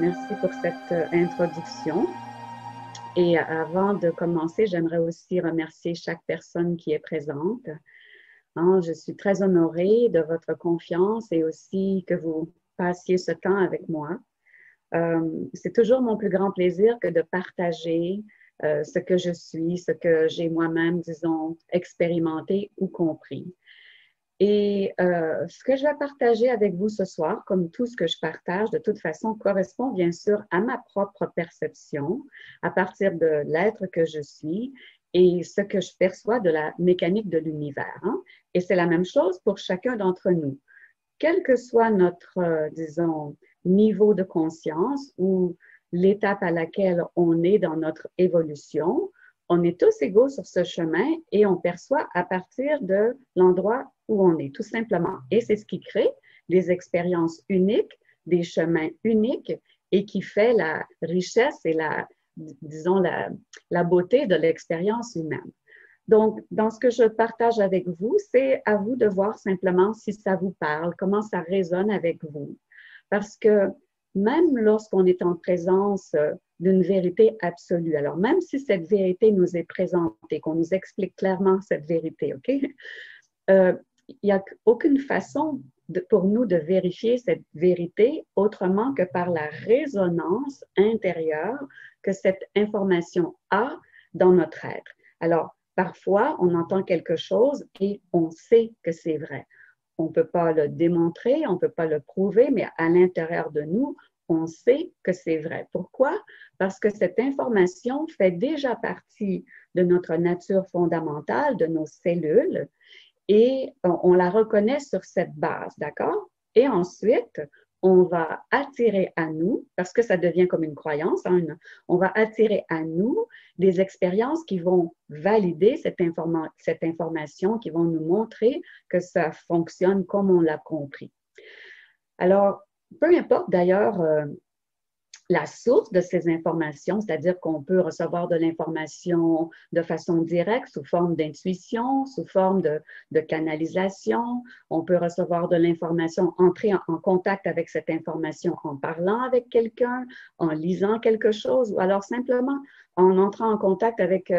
merci pour cette introduction. Et avant de commencer, j'aimerais aussi remercier chaque personne qui est présente. Je suis très honorée de votre confiance et aussi que vous passiez ce temps avec moi. C'est toujours mon plus grand plaisir que de partager ce que je suis, ce que j'ai moi-même, disons, expérimenté ou compris. Et ce que je vais partager avec vous ce soir, comme tout ce que je partage, de toute façon, correspond bien sûr à ma propre perception à partir de l'être que je suis et ce que je perçois de la mécanique de l'univers. Et c'est la même chose pour chacun d'entre nous. Quel que soit notre, disons, niveau de conscience ou l'étape à laquelle on est dans notre évolution, on est tous égaux sur ce chemin et on perçoit à partir de l'endroit où on est, tout simplement. Et c'est ce qui crée des expériences uniques, des chemins uniques et qui fait la richesse et disons, la beauté de l'expérience humaine. Donc, dans ce que je partage avec vous, c'est à vous de voir simplement si ça vous parle, comment ça résonne avec vous. Parce que même lorsqu'on est en présence d'une vérité absolue, alors même si cette vérité nous est présentée, qu'on nous explique clairement cette vérité, OK? Il n'y a aucune façon pour nous de vérifier cette vérité autrement que par la résonance intérieure que cette information a dans notre être. Alors, parfois, on entend quelque chose et on sait que c'est vrai. On ne peut pas le démontrer, on ne peut pas le prouver, mais à l'intérieur de nous, on sait que c'est vrai. Pourquoi? Parce que cette information fait déjà partie de notre nature fondamentale, de nos cellules, et on la reconnaît sur cette base, d'accord? Et ensuite, on va attirer à nous, parce que ça devient comme une croyance, on va attirer à nous des expériences qui vont valider cette information, qui vont nous montrer que ça fonctionne comme on l'a compris. Alors, peu importe d'ailleurs la source de ces informations, c'est-à-dire qu'on peut recevoir de l'information de façon directe, sous forme d'intuition, sous forme de canalisation. On peut recevoir de l'information, entrer en contact avec cette information en parlant avec quelqu'un, en lisant quelque chose, ou alors simplement en entrant en contact avec,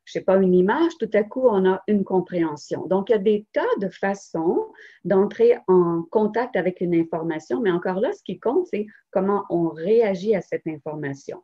je sais pas, une image, tout à coup, on a une compréhension. Donc, il y a des tas de façons d'entrer en contact avec une information, mais encore là, ce qui compte, c'est comment on réagit à cette information.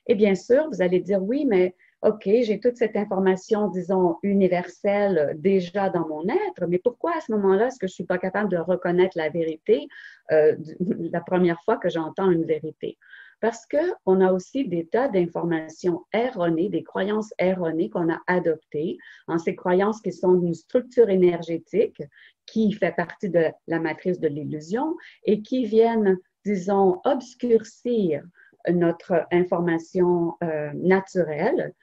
Et bien sûr, vous allez dire, oui, mais OK, j'ai toute cette information, disons, universelle déjà dans mon être, mais pourquoi à ce moment-là, est-ce que je ne suis pas capable de reconnaître la vérité la première fois que j'entends une vérité? Parce qu'on a aussi des tas d'informations erronées, des croyances erronées qu'on a adoptées, ces croyances qui sont d'une structure énergétique qui fait partie de la matrice de l'illusion et qui viennent, disons, obscurcir notre information naturelle,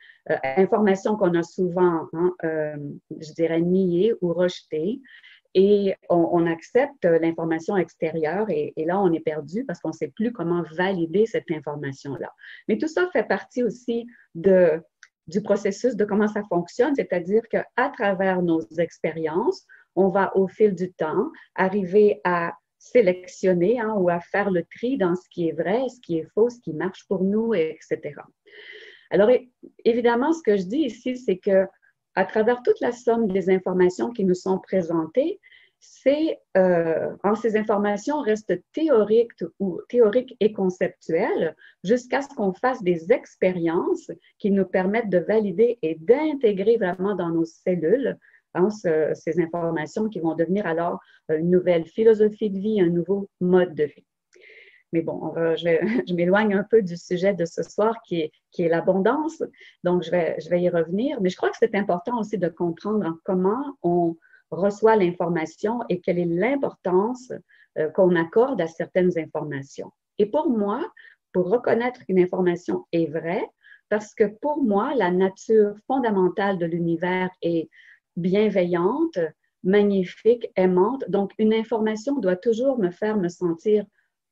information qu'on a souvent, je dirais, niée ou rejetée. Et on accepte l'information extérieure et là, on est perdu parce qu'on ne sait plus comment valider cette information-là. Mais tout ça fait partie aussi du processus de comment ça fonctionne, c'est-à-dire qu'à travers nos expériences, on va au fil du temps arriver à sélectionner ou à faire le tri dans ce qui est vrai, ce qui est faux, ce qui marche pour nous, etc. Alors, évidemment, ce que je dis ici, c'est que à travers toute la somme des informations qui nous sont présentées, ces informations restent théoriques et conceptuelles jusqu'à ce qu'on fasse des expériences qui nous permettent de valider et d'intégrer vraiment dans nos cellules ces informations qui vont devenir alors une nouvelle philosophie de vie, un nouveau mode de vie. Mais bon, je m'éloigne un peu du sujet de ce soir qui est l'abondance, donc je vais y revenir. Mais je crois que c'est important aussi de comprendre comment on reçoit l'information et quelle est l'importance qu'on accorde à certaines informations. Et pour moi, pour reconnaître qu'une information est vraie, parce que pour moi, la nature fondamentale de l'univers est bienveillante, magnifique, aimante. Donc, une information doit toujours me faire me sentir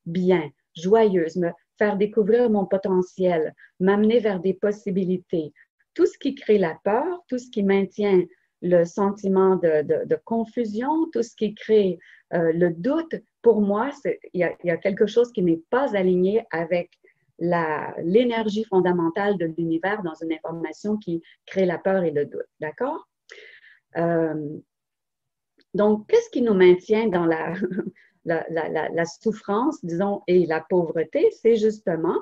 bien, joyeuse, me faire découvrir mon potentiel, m'amener vers des possibilités. Tout ce qui crée la peur, tout ce qui maintient le sentiment de confusion, tout ce qui crée le doute, pour moi, il y a quelque chose qui n'est pas aligné avec l'énergie fondamentale de l'univers dans une information qui crée la peur et le doute. D'accord? Donc, qu'est-ce qui nous maintient dans la souffrance, disons, et la pauvreté? C'est justement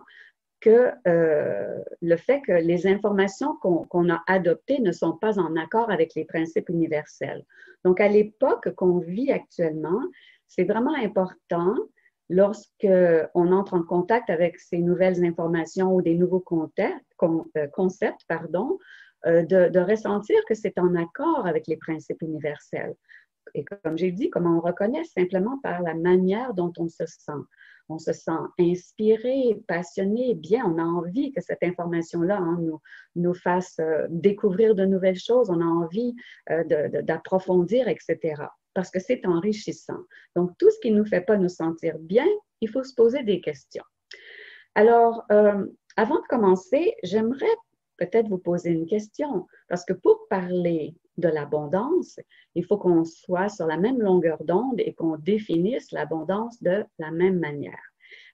que le fait que les informations qu'on a adoptées ne sont pas en accord avec les principes universels. Donc, à l'époque qu'on vit actuellement, c'est vraiment important lorsqu'on entre en contact avec ces nouvelles informations ou des nouveaux concepts, de ressentir que c'est en accord avec les principes universels. Et comme j'ai dit, comment on reconnaît simplement par la manière dont on se sent. On se sent inspiré, passionné, bien, on a envie que cette information-là nous fasse découvrir de nouvelles choses, on a envie d'approfondir, etc. Parce que c'est enrichissant. Donc, tout ce qui ne nous fait pas nous sentir bien, il faut se poser des questions. Alors, avant de commencer, j'aimerais peut-être vous poser une question, parce que pour parler de l'abondance, il faut qu'on soit sur la même longueur d'onde et qu'on définisse l'abondance de la même manière.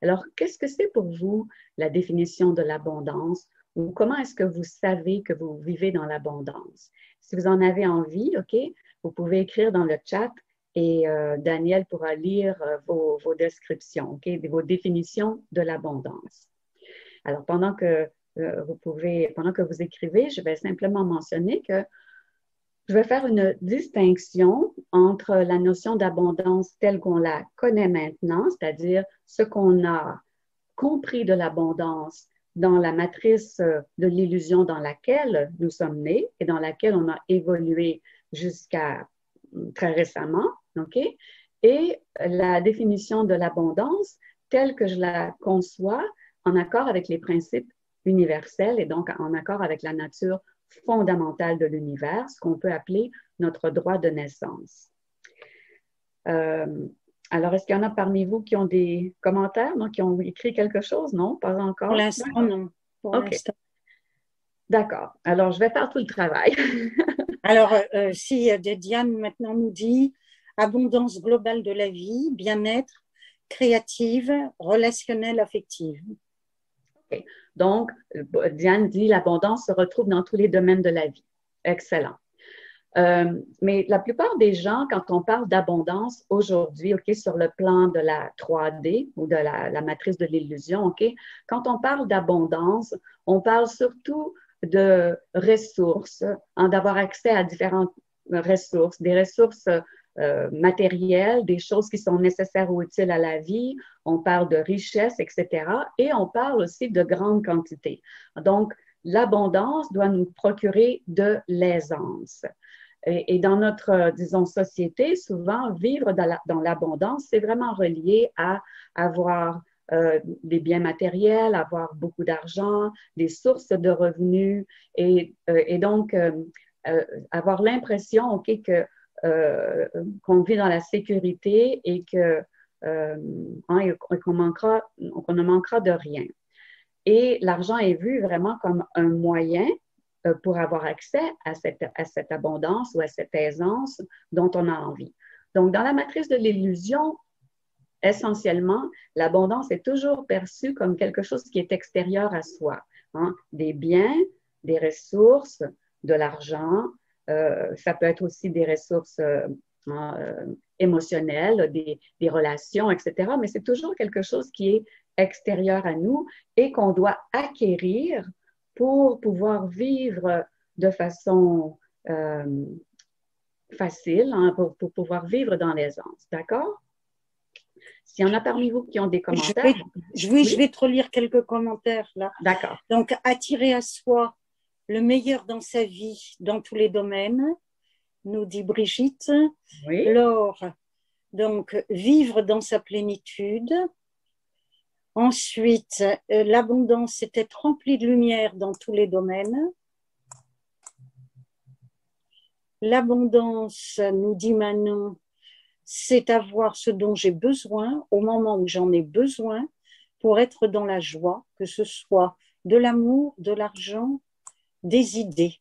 Alors, qu'est-ce que c'est pour vous la définition de l'abondance ou comment est-ce que vous savez que vous vivez dans l'abondance? Si vous en avez envie, OK, vous pouvez écrire dans le chat et Daniel pourra lire vos descriptions, OK, vos définitions de l'abondance. Alors, pendant que vous écrivez, je vais simplement mentionner que je vais faire une distinction entre la notion d'abondance telle qu'on la connaît maintenant, c'est-à-dire ce qu'on a compris de l'abondance dans la matrice de l'illusion dans laquelle nous sommes nés et dans laquelle on a évolué jusqu'à très récemment, OK? Et la définition de l'abondance telle que je la conçois en accord avec les principes universels et donc en accord avec la nature fondamentale de l'univers, ce qu'on peut appeler notre droit de naissance. Alors, est-ce qu'il y en a parmi vous qui ont des commentaires, non, qui ont écrit quelque chose? Non, pas encore? Pour l'instant, non. Pour l'instant. D'accord. Alors, je vais faire tout le travail. Alors, si Diane maintenant nous dit abondance globale de la vie, bien-être, créative, relationnelle, affective. Okay. Donc, Diane dit l'abondance se retrouve dans tous les domaines de la vie. Excellent. Mais la plupart des gens, quand on parle d'abondance aujourd'hui, OK, sur le plan de la 3D ou de la matrice de l'illusion, OK, quand on parle d'abondance, on parle surtout de ressources, d'avoir accès à différentes ressources, des ressources matérielles, des choses qui sont nécessaires ou utiles à la vie, on parle de richesse, etc. Et on parle aussi de grandes quantités. Donc, l'abondance doit nous procurer de l'aisance. Et dans notre, disons, société, souvent, vivre dans l'abondance, c'est vraiment relié à avoir des biens matériels, avoir beaucoup d'argent, des sources de revenus et donc avoir l'impression, OK, qu'on vit dans la sécurité et qu'on ne manquera de rien. Et l'argent est vu vraiment comme un moyen pour avoir accès à cette abondance ou à cette aisance dont on a envie. Donc, dans la matrice de l'illusion, essentiellement, l'abondance est toujours perçue comme quelque chose qui est extérieur à soi. Des biens, des ressources, de l'argent, ça peut être aussi des ressources émotionnelles, des relations, etc. Mais c'est toujours quelque chose qui est extérieur à nous et qu'on doit acquérir pour pouvoir vivre de façon facile, pour pouvoir vivre dans l'aisance. D'accord? S'il y en a parmi vous qui ont des commentaires. Je vais te relire quelques commentaires là. D'accord. Donc, attirer à soi le meilleur dans sa vie, dans tous les domaines, nous dit Brigitte. Oui. Laure, donc, vivre dans sa plénitude. Ensuite, l'abondance, c'est être rempli de lumière dans tous les domaines. L'abondance, nous dit Manon, c'est avoir ce dont j'ai besoin au moment où j'en ai besoin pour être dans la joie, que ce soit de l'amour, de l'argent, des idées.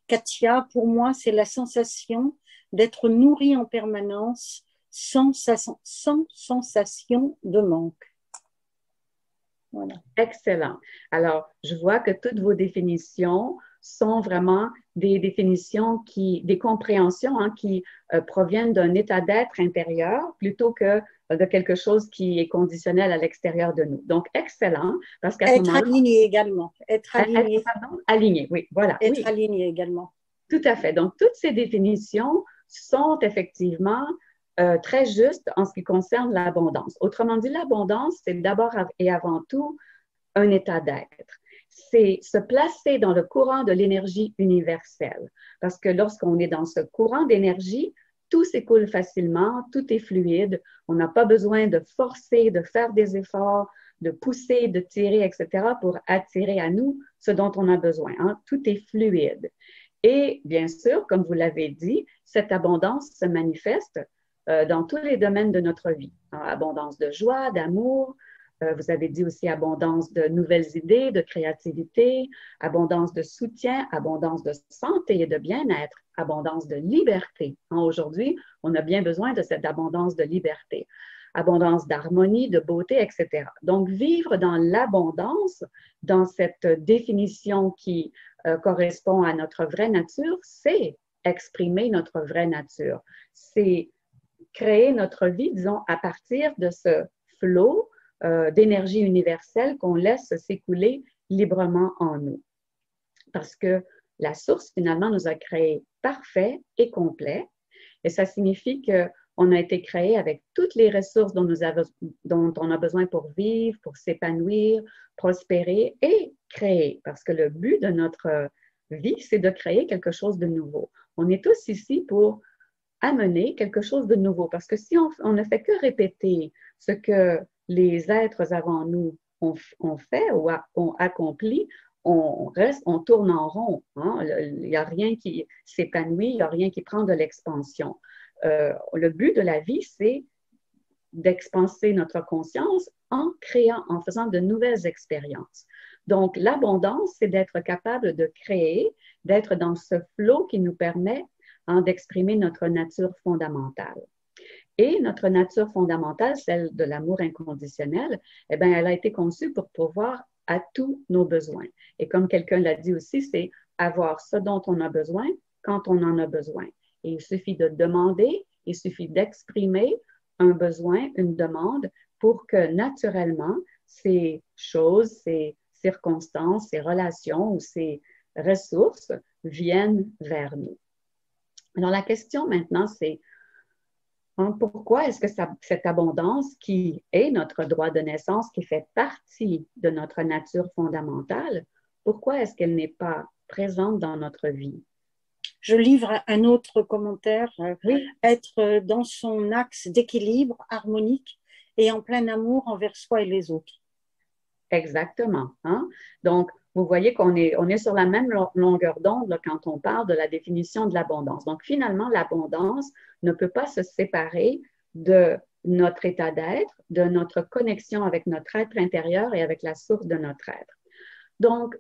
Katia, pour moi, c'est la sensation d'être nourri en permanence sans sensation de manque. Voilà. Excellent. Alors, je vois que toutes vos définitions sont vraiment des définitions des compréhensions qui proviennent d'un état d'être intérieur plutôt que de quelque chose qui est conditionnel à l'extérieur de nous. Donc, excellent, parce qu'à ce Être moment-là, aligné également. Être aligné. pardon, aligné, oui, voilà, Être oui, aligné également. tout à fait. Donc, toutes ces définitions sont effectivement très justes en ce qui concerne l'abondance. Autrement dit, l'abondance, c'est d'abord et avant tout un état d'être. C'est se placer dans le courant de l'énergie universelle. Parce que lorsqu'on est dans ce courant d'énergie, tout s'écoule facilement, tout est fluide. On n'a pas besoin de forcer, de faire des efforts, de pousser, de tirer, etc. pour attirer à nous ce dont on a besoin. Hein. Tout est fluide. Et bien sûr, comme vous l'avez dit, cette abondance se manifeste dans tous les domaines de notre vie. Abondance de joie, d'amour, vous avez dit aussi abondance de nouvelles idées, de créativité, abondance de soutien, abondance de santé et de bien-être, abondance de liberté. Aujourd'hui, on a bien besoin de cette abondance de liberté, abondance d'harmonie, de beauté, etc. Donc, vivre dans l'abondance, dans cette définition qui correspond à notre vraie nature, c'est exprimer notre vraie nature. C'est créer notre vie, disons, à partir de ce flot d'énergie universelle qu'on laisse s'écouler librement en nous. Parce que la source, finalement, nous a créés parfaits et complets. Et ça signifie qu'on a été créé avec toutes les ressources dont on a besoin pour vivre, pour s'épanouir, prospérer et créer. Parce que le but de notre vie, c'est de créer quelque chose de nouveau. On est tous ici pour amener quelque chose de nouveau. Parce que si on ne fait que répéter ce que les êtres avant nous ont fait ou ont accompli, on tourne en rond. Hein? Il n'y a rien qui s'épanouit, il n'y a rien qui prend de l'expansion. Le but de la vie, c'est d'expanser notre conscience en créant, en faisant de nouvelles expériences. Donc, l'abondance, c'est d'être capable de créer, d'être dans ce flot qui nous permet d'exprimer notre nature fondamentale. Et notre nature fondamentale, celle de l'amour inconditionnel, eh bien, elle a été conçue pour pourvoir à tous nos besoins. Et comme quelqu'un l'a dit aussi, c'est avoir ce dont on a besoin quand on en a besoin. Et il suffit de demander, il suffit d'exprimer un besoin, une demande, pour que naturellement, ces choses, ces circonstances, ces relations ou ces ressources viennent vers nous. Alors, la question maintenant, c'est pourquoi est-ce que cette abondance qui est notre droit de naissance, qui fait partie de notre nature fondamentale, pourquoi est-ce qu'elle n'est pas présente dans notre vie? Je livre un autre commentaire. Oui. Être dans son axe d'équilibre harmonique et en plein amour envers soi et les autres. Exactement. Hein? Donc, vous voyez qu'on est sur la même longueur d'onde quand on parle de la définition de l'abondance. Donc, finalement, l'abondance ne peut pas se séparer de notre état d'être, de notre connexion avec notre être intérieur et avec la source de notre être. Donc,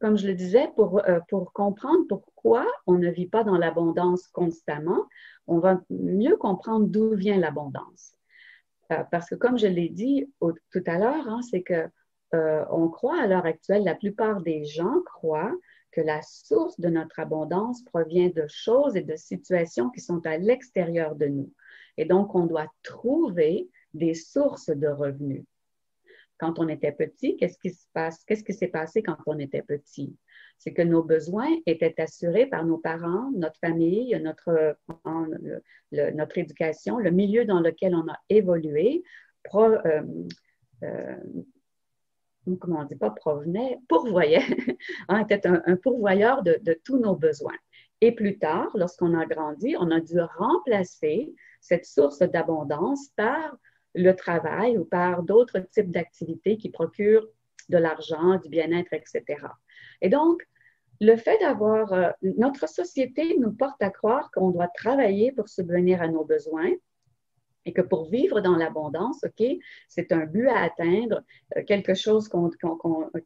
comme je le disais, pour comprendre pourquoi on ne vit pas dans l'abondance constamment, on va mieux comprendre d'où vient l'abondance. Parce que comme je l'ai dit tout à l'heure, c'est que on croit à l'heure actuelle, la plupart des gens croient que la source de notre abondance provient de choses et de situations qui sont à l'extérieur de nous. Et donc, on doit trouver des sources de revenus. Quand on était petit, qu'est-ce qui s'est passé quand on était petit? C'est que nos besoins étaient assurés par nos parents, notre famille, notre éducation, le milieu dans lequel on a évolué, comment on dit pas provenait, pourvoyait, était un pourvoyeur de tous nos besoins. Et plus tard, lorsqu'on a grandi, on a dû remplacer cette source d'abondance par le travail ou par d'autres types d'activités qui procurent de l'argent, du bien-être, etc. Et donc, le fait d'avoir, notre société nous porte à croire qu'on doit travailler pour subvenir à nos besoins et que pour vivre dans l'abondance, OK, c'est un but à atteindre, quelque chose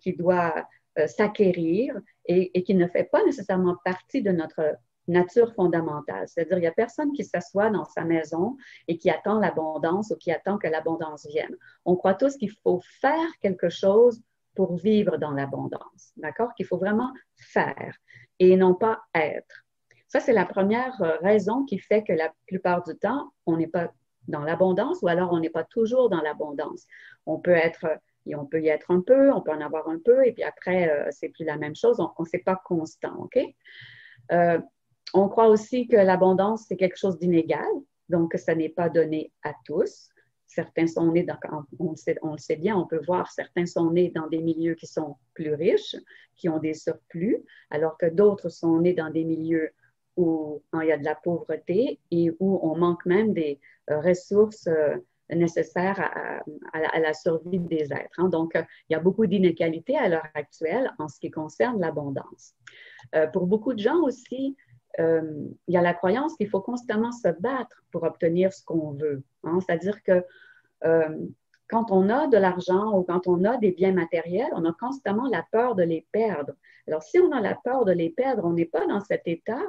qui doit s'acquérir et qui ne fait pas nécessairement partie de notre nature fondamentale. C'est-à-dire, il n'y a personne qui s'assoit dans sa maison et qui attend l'abondance ou qui attend que l'abondance vienne. On croit tous qu'il faut faire quelque chose pour vivre dans l'abondance, d'accord? Qu'il faut vraiment faire et non pas être. Ça, c'est la première raison qui fait que la plupart du temps, on n'est pas dans l'abondance ou alors on n'est pas toujours dans l'abondance. On peut y être un peu, on peut en avoir un peu, et puis après, c'est plus la même chose. On ne sait pas constant, OK? On croit aussi que l'abondance, c'est quelque chose d'inégal, donc ça n'est pas donné à tous. Certains sont nés, on le sait bien, on peut voir, certains sont nés dans des milieux qui sont plus riches, qui ont des surplus, alors que d'autres sont nés dans des milieux où il y a de la pauvreté et où on manque même des ressources nécessaires à la survie des êtres. Hein. Donc, il y a beaucoup d'inégalités à l'heure actuelle en ce qui concerne l'abondance. Pour beaucoup de gens aussi, il y a la croyance qu'il faut constamment se battre pour obtenir ce qu'on veut. Hein? C'est-à-dire que quand on a de l'argent ou quand on a des biens matériels, on a constamment la peur de les perdre. Alors, si on a la peur de les perdre, on n'est pas dans cet état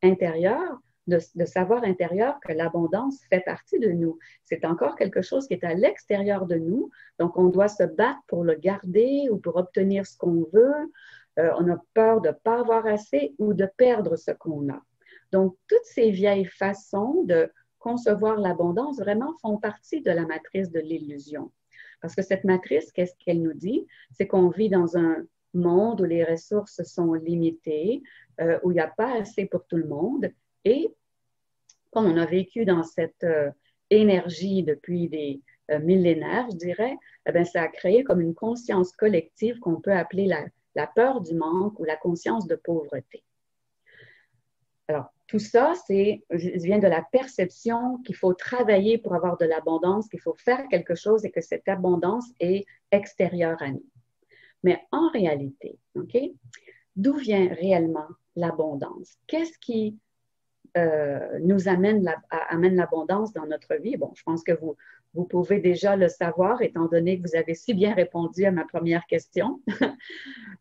intérieur, de savoir intérieur que l'abondance fait partie de nous. C'est encore quelque chose qui est à l'extérieur de nous, donc on doit se battre pour le garder ou pour obtenir ce qu'on veut. On a peur de ne pas avoir assez ou de perdre ce qu'on a. Donc, toutes ces vieilles façons de concevoir l'abondance vraiment font partie de la matrice de l'illusion. Parce que cette matrice, qu'est-ce qu'elle nous dit? C'est qu'on vit dans un monde où les ressources sont limitées, où il n'y a pas assez pour tout le monde. Et comme on a vécu dans cette énergie depuis des millénaires, je dirais, eh bien, ça a créé comme une conscience collective qu'on peut appeler la peur du manque ou la conscience de pauvreté. Alors, tout ça, vient de la perception qu'il faut travailler pour avoir de l'abondance, qu'il faut faire quelque chose et que cette abondance est extérieure à nous. Mais en réalité, OK, d'où vient réellement l'abondance? Qu'est-ce qui nous amène l'abondance dans notre vie? Bon, je pense que vous pouvez déjà le savoir, étant donné que vous avez si bien répondu à ma première question.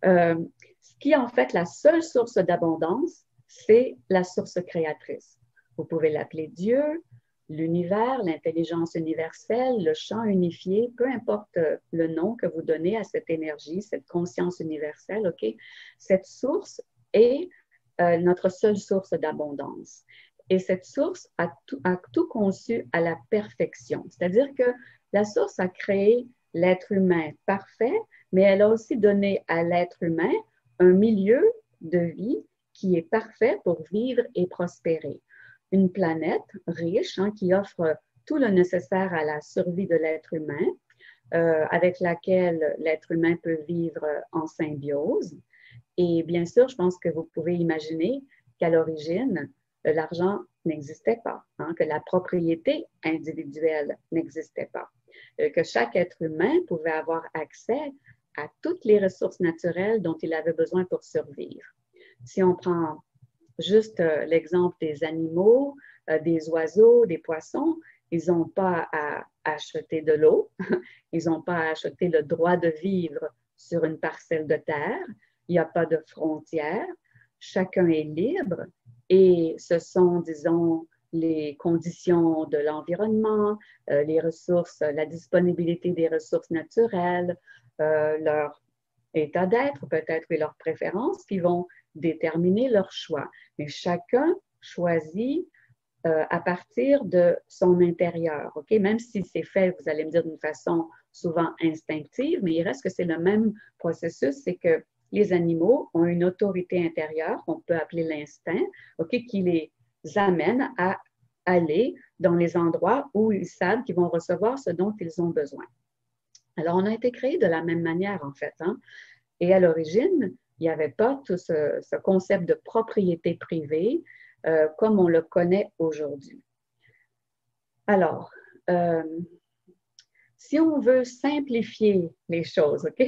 Ce qui est en fait la seule source d'abondance, c'est la source créatrice. Vous pouvez l'appeler Dieu, l'univers, l'intelligence universelle, le champ unifié, peu importe le nom que vous donnez à cette énergie, cette conscience universelle, OK? Cette source est notre seule source d'abondance. Et cette source a tout conçu à la perfection. C'est-à-dire que la source a créé l'être humain parfait, mais elle a aussi donné à l'être humain un milieu de vie qui est parfait pour vivre et prospérer. Une planète riche qui offre tout le nécessaire à la survie de l'être humain, avec laquelle l'être humain peut vivre en symbiose. Et bien sûr, je pense que vous pouvez imaginer qu'à l'origine, l'argent n'existait pas, que la propriété individuelle n'existait pas, que chaque être humain pouvait avoir accès à toutes les ressources naturelles dont il avait besoin pour survivre. Si on prend juste l'exemple des animaux, des oiseaux, des poissons, ils n'ont pas à acheter de l'eau, ils n'ont pas à acheter le droit de vivre sur une parcelle de terre, il n'y a pas de frontières, chacun est libre et ce sont, disons, les conditions de l'environnement, les ressources, la disponibilité des ressources naturelles, leur état d'être peut-être et leurs préférences qui vont déterminer leur choix. Mais chacun choisit à partir de son intérieur, OK? Même si c'est fait, vous allez me dire d'une façon souvent instinctive, mais il reste que c'est le même processus, c'est que les animaux ont une autorité intérieure qu'on peut appeler l'instinct, OK, qui les amène à aller dans les endroits où ils savent qu'ils vont recevoir ce dont ils ont besoin. Alors, on a été créés de la même manière, en fait, Et à l'origine, il n'y avait pas tout ce concept de propriété privée comme on le connaît aujourd'hui. Alors, si on veut simplifier les choses, OK?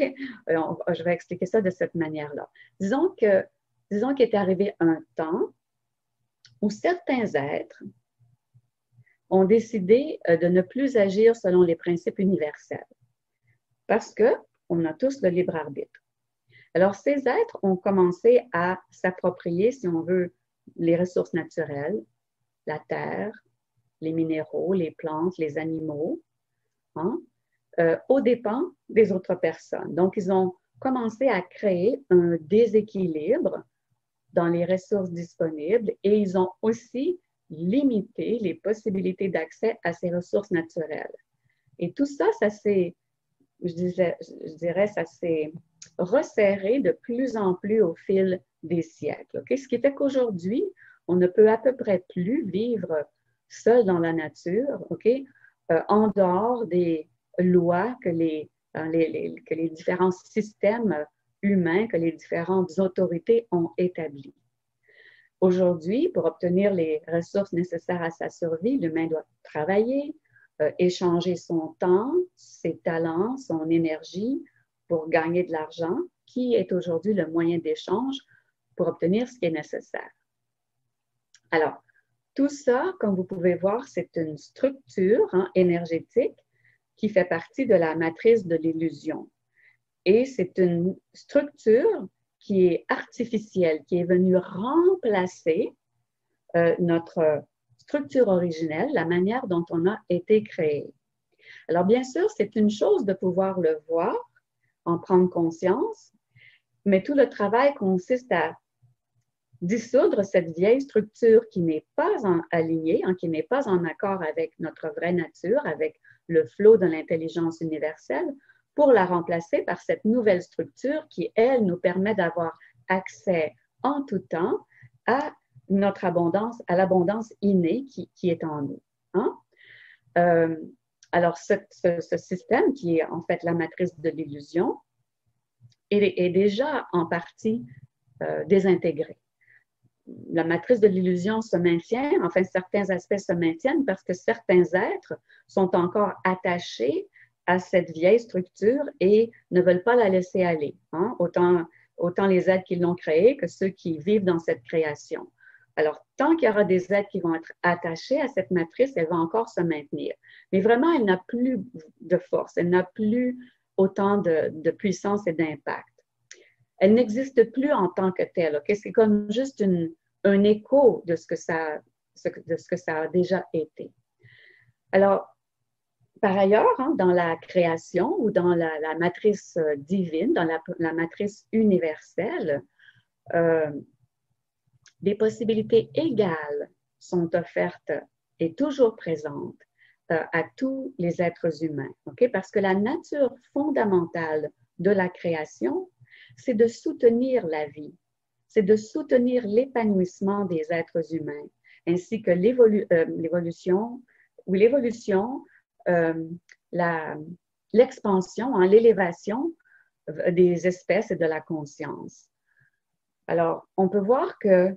Je vais expliquer ça de cette manière-là. Disons qu'il est arrivé un temps où certains êtres ont décidé de ne plus agir selon les principes universels parce qu'on a tous le libre arbitre. Alors, ces êtres ont commencé à s'approprier, si on veut, les ressources naturelles, la terre, les minéraux, les plantes, les animaux, hein, aux dépens des autres personnes. Donc, ils ont commencé à créer un déséquilibre dans les ressources disponibles et ils ont aussi limité les possibilités d'accès à ces ressources naturelles. Et tout ça, ça s'est, je dirais, ça s'est resserré de plus en plus au fil des siècles. Okay? Ce qui fait qu'aujourd'hui, on ne peut à peu près plus vivre seul dans la nature, okay? En dehors des lois que les différents systèmes humains, que les différentes autorités ont établies. Aujourd'hui, pour obtenir les ressources nécessaires à sa survie, l'humain doit travailler, échanger son temps, ses talents, son énergie pour gagner de l'argent, qui est aujourd'hui le moyen d'échange pour obtenir ce qui est nécessaire. Alors, tout ça, comme vous pouvez voir, c'est une structure énergétique qui fait partie de la matrice de l'illusion. Et c'est une structure qui est artificielle, qui est venue remplacer notre structure originelle, la manière dont on a été créé. Alors, bien sûr, c'est une chose de pouvoir le voir, en prendre conscience, mais tout le travail consiste à dissoudre cette vieille structure qui n'est pas alignée, qui n'est pas en accord avec notre vraie nature, avec le flot de l'intelligence universelle, pour la remplacer par cette nouvelle structure qui, elle, nous permet d'avoir accès en tout temps à notre abondance, à l'abondance innée qui est en nous. Hein? Alors, ce système qui est en fait la matrice de l'illusion est déjà en partie désintégré. La matrice de l'illusion se maintient, enfin certains aspects se maintiennent parce que certains êtres sont encore attachés à cette vieille structure et ne veulent pas la laisser aller. Hein? Autant les êtres qui l'ont créée que ceux qui vivent dans cette création. Alors, tant qu'il y aura des êtres qui vont être attachés à cette matrice, elle va encore se maintenir. Mais vraiment, elle n'a plus de force, elle n'a plus autant de puissance et d'impact. Elle n'existe plus en tant que telle. Okay? C'est comme juste un écho de ce que ça a déjà été. Alors, par ailleurs, hein, dans la création ou dans la matrice divine, dans la matrice universelle, des possibilités égales sont offertes et toujours présentes à tous les êtres humains. Okay? Parce que la nature fondamentale de la création, c'est de soutenir la vie, c'est de soutenir l'épanouissement des êtres humains, ainsi que l'évolution, l'expansion, l'élévation des espèces et de la conscience. Alors, on peut voir que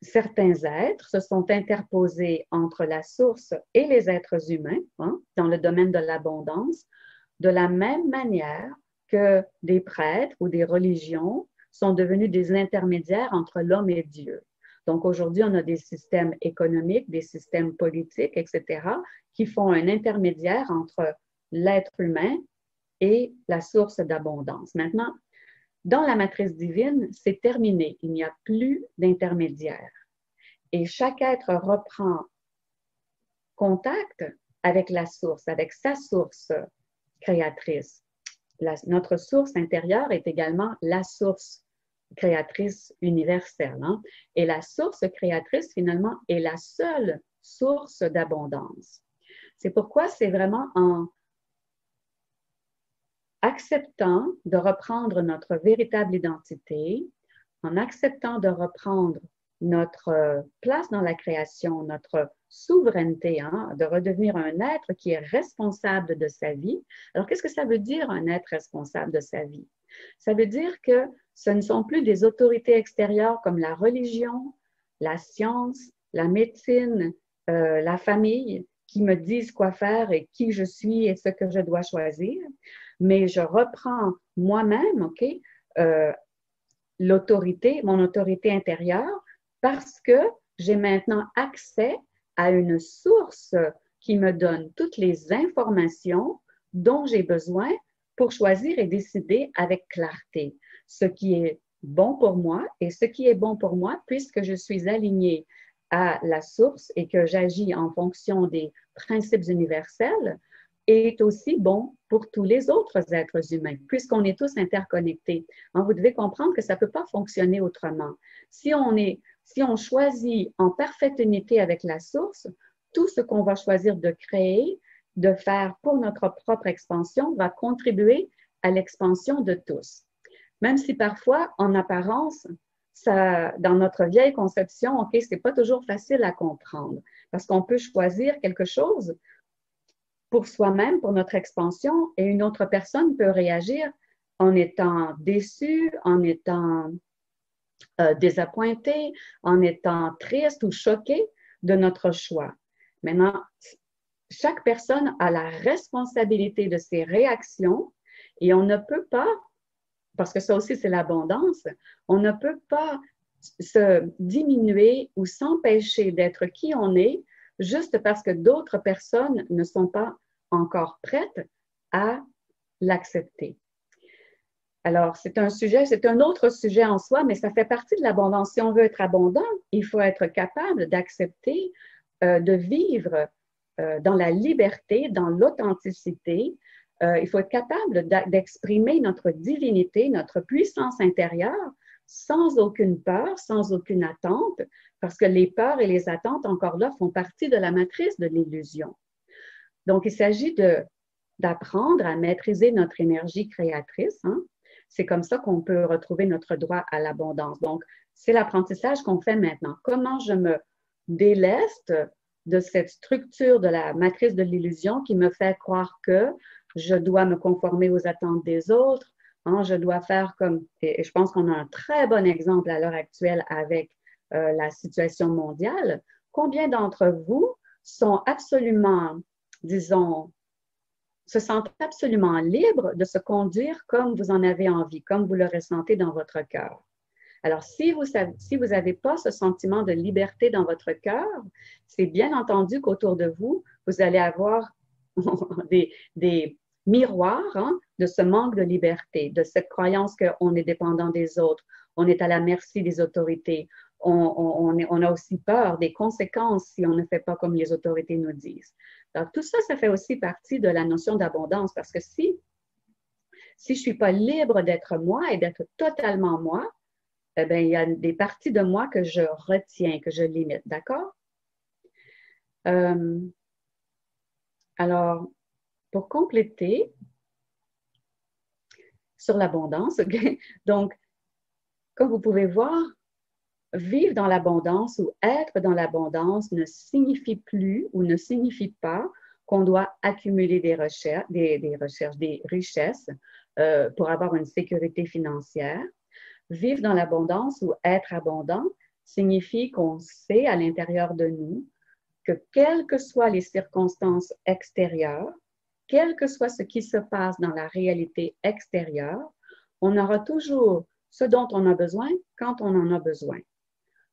certains êtres se sont interposés entre la source et les êtres humains, hein, dans le domaine de l'abondance, de la même manière que des prêtres ou des religions sont devenus des intermédiaires entre l'homme et Dieu. Donc aujourd'hui, on a des systèmes économiques, des systèmes politiques, etc., qui font un intermédiaire entre l'être humain et la source d'abondance. Maintenant, dans la matrice divine, c'est terminé. Il n'y a plus d'intermédiaire. Et chaque être reprend contact avec la source, avec sa source créatrice. Notre source intérieure est également la source créatrice universelle. Hein? Et la source créatrice, finalement, est la seule source d'abondance. C'est pourquoi c'est vraiment en acceptant de reprendre notre véritable identité, en acceptant de reprendre notre place dans la création, notre souveraineté, hein, de redevenir un être qui est responsable de sa vie. Alors, qu'est-ce que ça veut dire, un être responsable de sa vie? Ça veut dire que ce ne sont plus des autorités extérieures comme la religion, la science, la médecine, la famille qui me disent quoi faire et qui je suis et ce que je dois choisir, mais je reprends moi-même, OK, l'autorité, mon autorité intérieure, parce que j'ai maintenant accès à une source qui me donne toutes les informations dont j'ai besoin pour choisir et décider avec clarté, ce qui est bon pour moi et ce qui est bon pour moi, puisque je suis alignée à la source et que j'agis en fonction des principes universels, est aussi bon pour tous les autres êtres humains, puisqu'on est tous interconnectés. Hein, vous devez comprendre que ça ne peut pas fonctionner autrement. Si on choisit en parfaite unité avec la source, tout ce qu'on va choisir de créer, de faire pour notre propre expansion, va contribuer à l'expansion de tous. Même si parfois, en apparence, ça, dans notre vieille conception, OK, c'est pas toujours facile à comprendre parce qu'on peut choisir quelque chose pour soi-même, pour notre expansion, et une autre personne peut réagir en étant déçue, en étant désappointée, en étant triste ou choquée de notre choix. Maintenant, chaque personne a la responsabilité de ses réactions et on ne peut pas, parce que ça aussi c'est l'abondance, on ne peut pas se diminuer ou s'empêcher d'être qui on est juste parce que d'autres personnes ne sont pas encore prêtes à l'accepter. Alors, c'est un autre sujet en soi, mais ça fait partie de l'abondance. Si on veut être abondant, il faut être capable d'accepter, de vivre dans la liberté, dans l'authenticité. Il faut être capable d'exprimer notre divinité, notre puissance intérieure, sans aucune peur, sans aucune attente, parce que les peurs et les attentes, encore là, font partie de la matrice de l'illusion. Donc, il s'agit d'apprendre à maîtriser notre énergie créatrice. Hein? C'est comme ça qu'on peut retrouver notre droit à l'abondance. Donc, c'est l'apprentissage qu'on fait maintenant. Comment je me déleste de cette structure de la matrice de l'illusion qui me fait croire que je dois me conformer aux attentes des autres, hein, je dois faire comme, et je pense qu'on a un très bon exemple à l'heure actuelle avec la situation mondiale. Combien d'entre vous sont absolument, disons, se sentent absolument libres de se conduire comme vous en avez envie, comme vous le ressentez dans votre cœur? Alors, si vous n'avez pas ce sentiment de liberté dans votre cœur, c'est bien entendu qu'autour de vous, vous allez avoir des miroirs hein, de ce manque de liberté, de cette croyance qu'on est dépendant des autres, on est à la merci des autorités, on a aussi peur des conséquences si on ne fait pas comme les autorités nous disent. Alors, tout ça, ça fait aussi partie de la notion d'abondance parce que si je ne suis pas libre d'être moi et d'être totalement moi, eh bien, il y a des parties de moi que je retiens, que je limite, d'accord? Alors, pour compléter sur l'abondance, okay? Donc, comme vous pouvez voir, vivre dans l'abondance ou être dans l'abondance ne signifie plus ou ne signifie pas qu'on doit accumuler des richesses pour avoir une sécurité financière. Vivre dans l'abondance ou être abondant signifie qu'on sait à l'intérieur de nous que quelles que soient les circonstances extérieures, quel que soit ce qui se passe dans la réalité extérieure, on aura toujours ce dont on a besoin quand on en a besoin.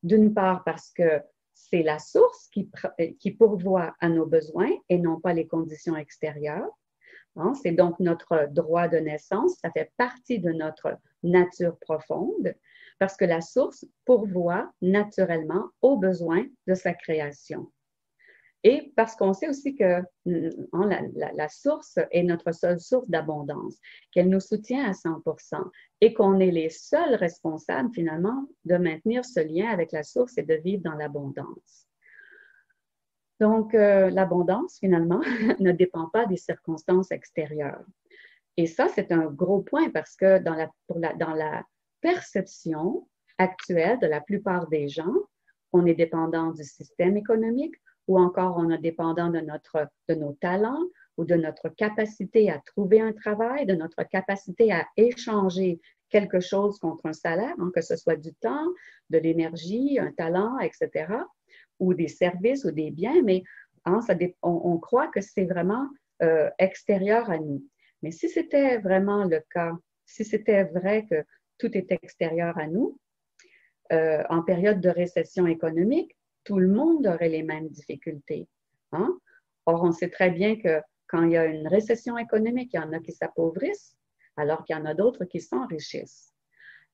D'une part parce que c'est la source qui pourvoit à nos besoins et non pas les conditions extérieures. Hein? C'est donc notre droit de naissance, ça fait partie de notre nature profonde parce que la source pourvoit naturellement aux besoins de sa création. Et parce qu'on sait aussi que la source est notre seule source d'abondance, qu'elle nous soutient à 100% et qu'on est les seuls responsables finalement de maintenir ce lien avec la source et de vivre dans l'abondance. Donc, l'abondance finalement ne dépend pas des circonstances extérieures. Et ça, c'est un gros point parce que dans la perception actuelle de la plupart des gens, on est dépendant du système économique, ou encore on est dépendant de nos talents ou de notre capacité à trouver un travail, de notre capacité à échanger quelque chose contre un salaire, hein, que ce soit du temps, de l'énergie, un talent, etc., ou des services ou des biens, mais hein, on croit que c'est vraiment extérieur à nous. Mais si c'était vraiment le cas, si c'était vrai que tout est extérieur à nous, en période de récession économique, tout le monde aurait les mêmes difficultés. Hein? Or, on sait très bien que quand il y a une récession économique, il y en a qui s'appauvrissent, alors qu'il y en a d'autres qui s'enrichissent.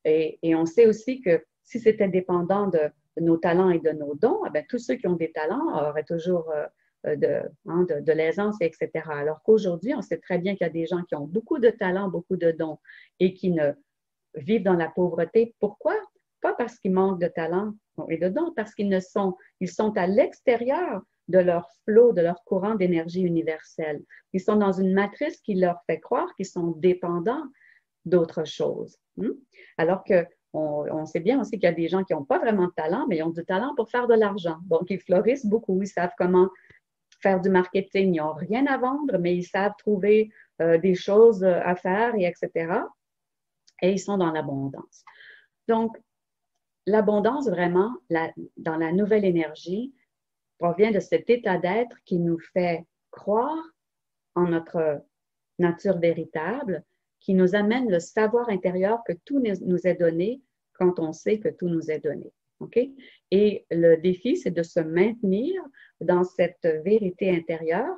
Et on sait aussi que si c'était dépendant de nos talents et de nos dons, eh bien, tous ceux qui ont des talents auraient toujours de l'aisance, etc. Alors qu'aujourd'hui, on sait très bien qu'il y a des gens qui ont beaucoup de talents, beaucoup de dons et qui ne vivent dans la pauvreté. Pourquoi? Pas parce qu'ils manquent de talent et de dons, parce ils sont à l'extérieur de leur flot, de leur courant d'énergie universelle. Ils sont dans une matrice qui leur fait croire qu'ils sont dépendants d'autre chose. Alors que on sait bien aussi qu'il y a des gens qui n'ont pas vraiment de talent, mais ils ont du talent pour faire de l'argent. Donc, ils fleurissent beaucoup, ils savent comment faire du marketing. Ils n'ont rien à vendre, mais ils savent trouver des choses à faire, et etc. Et ils sont dans l'abondance. Donc, l'abondance, vraiment, dans la nouvelle énergie, provient de cet état d'être qui nous fait croire en notre nature véritable, qui nous amène le savoir intérieur que tout nous est donné quand on sait que tout nous est donné. Okay? Et le défi, c'est de se maintenir dans cette vérité intérieure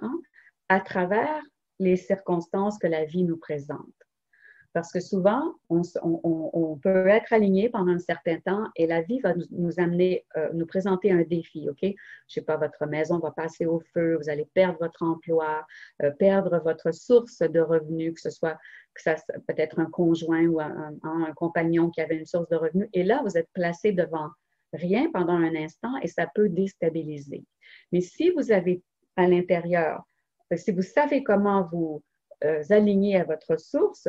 à travers les circonstances que la vie nous présente. Parce que souvent, on peut être aligné pendant un certain temps et la vie va nous amener, nous présenter un défi, OK? Je ne sais pas, votre maison va passer au feu, vous allez perdre votre emploi, perdre votre source de revenus, que ça peut-être un conjoint ou un compagnon qui avait une source de revenus. Et là, vous êtes placé devant rien pendant un instant et ça peut déstabiliser. Mais si vous avez à l'intérieur, si vous savez comment vous aligner à votre source,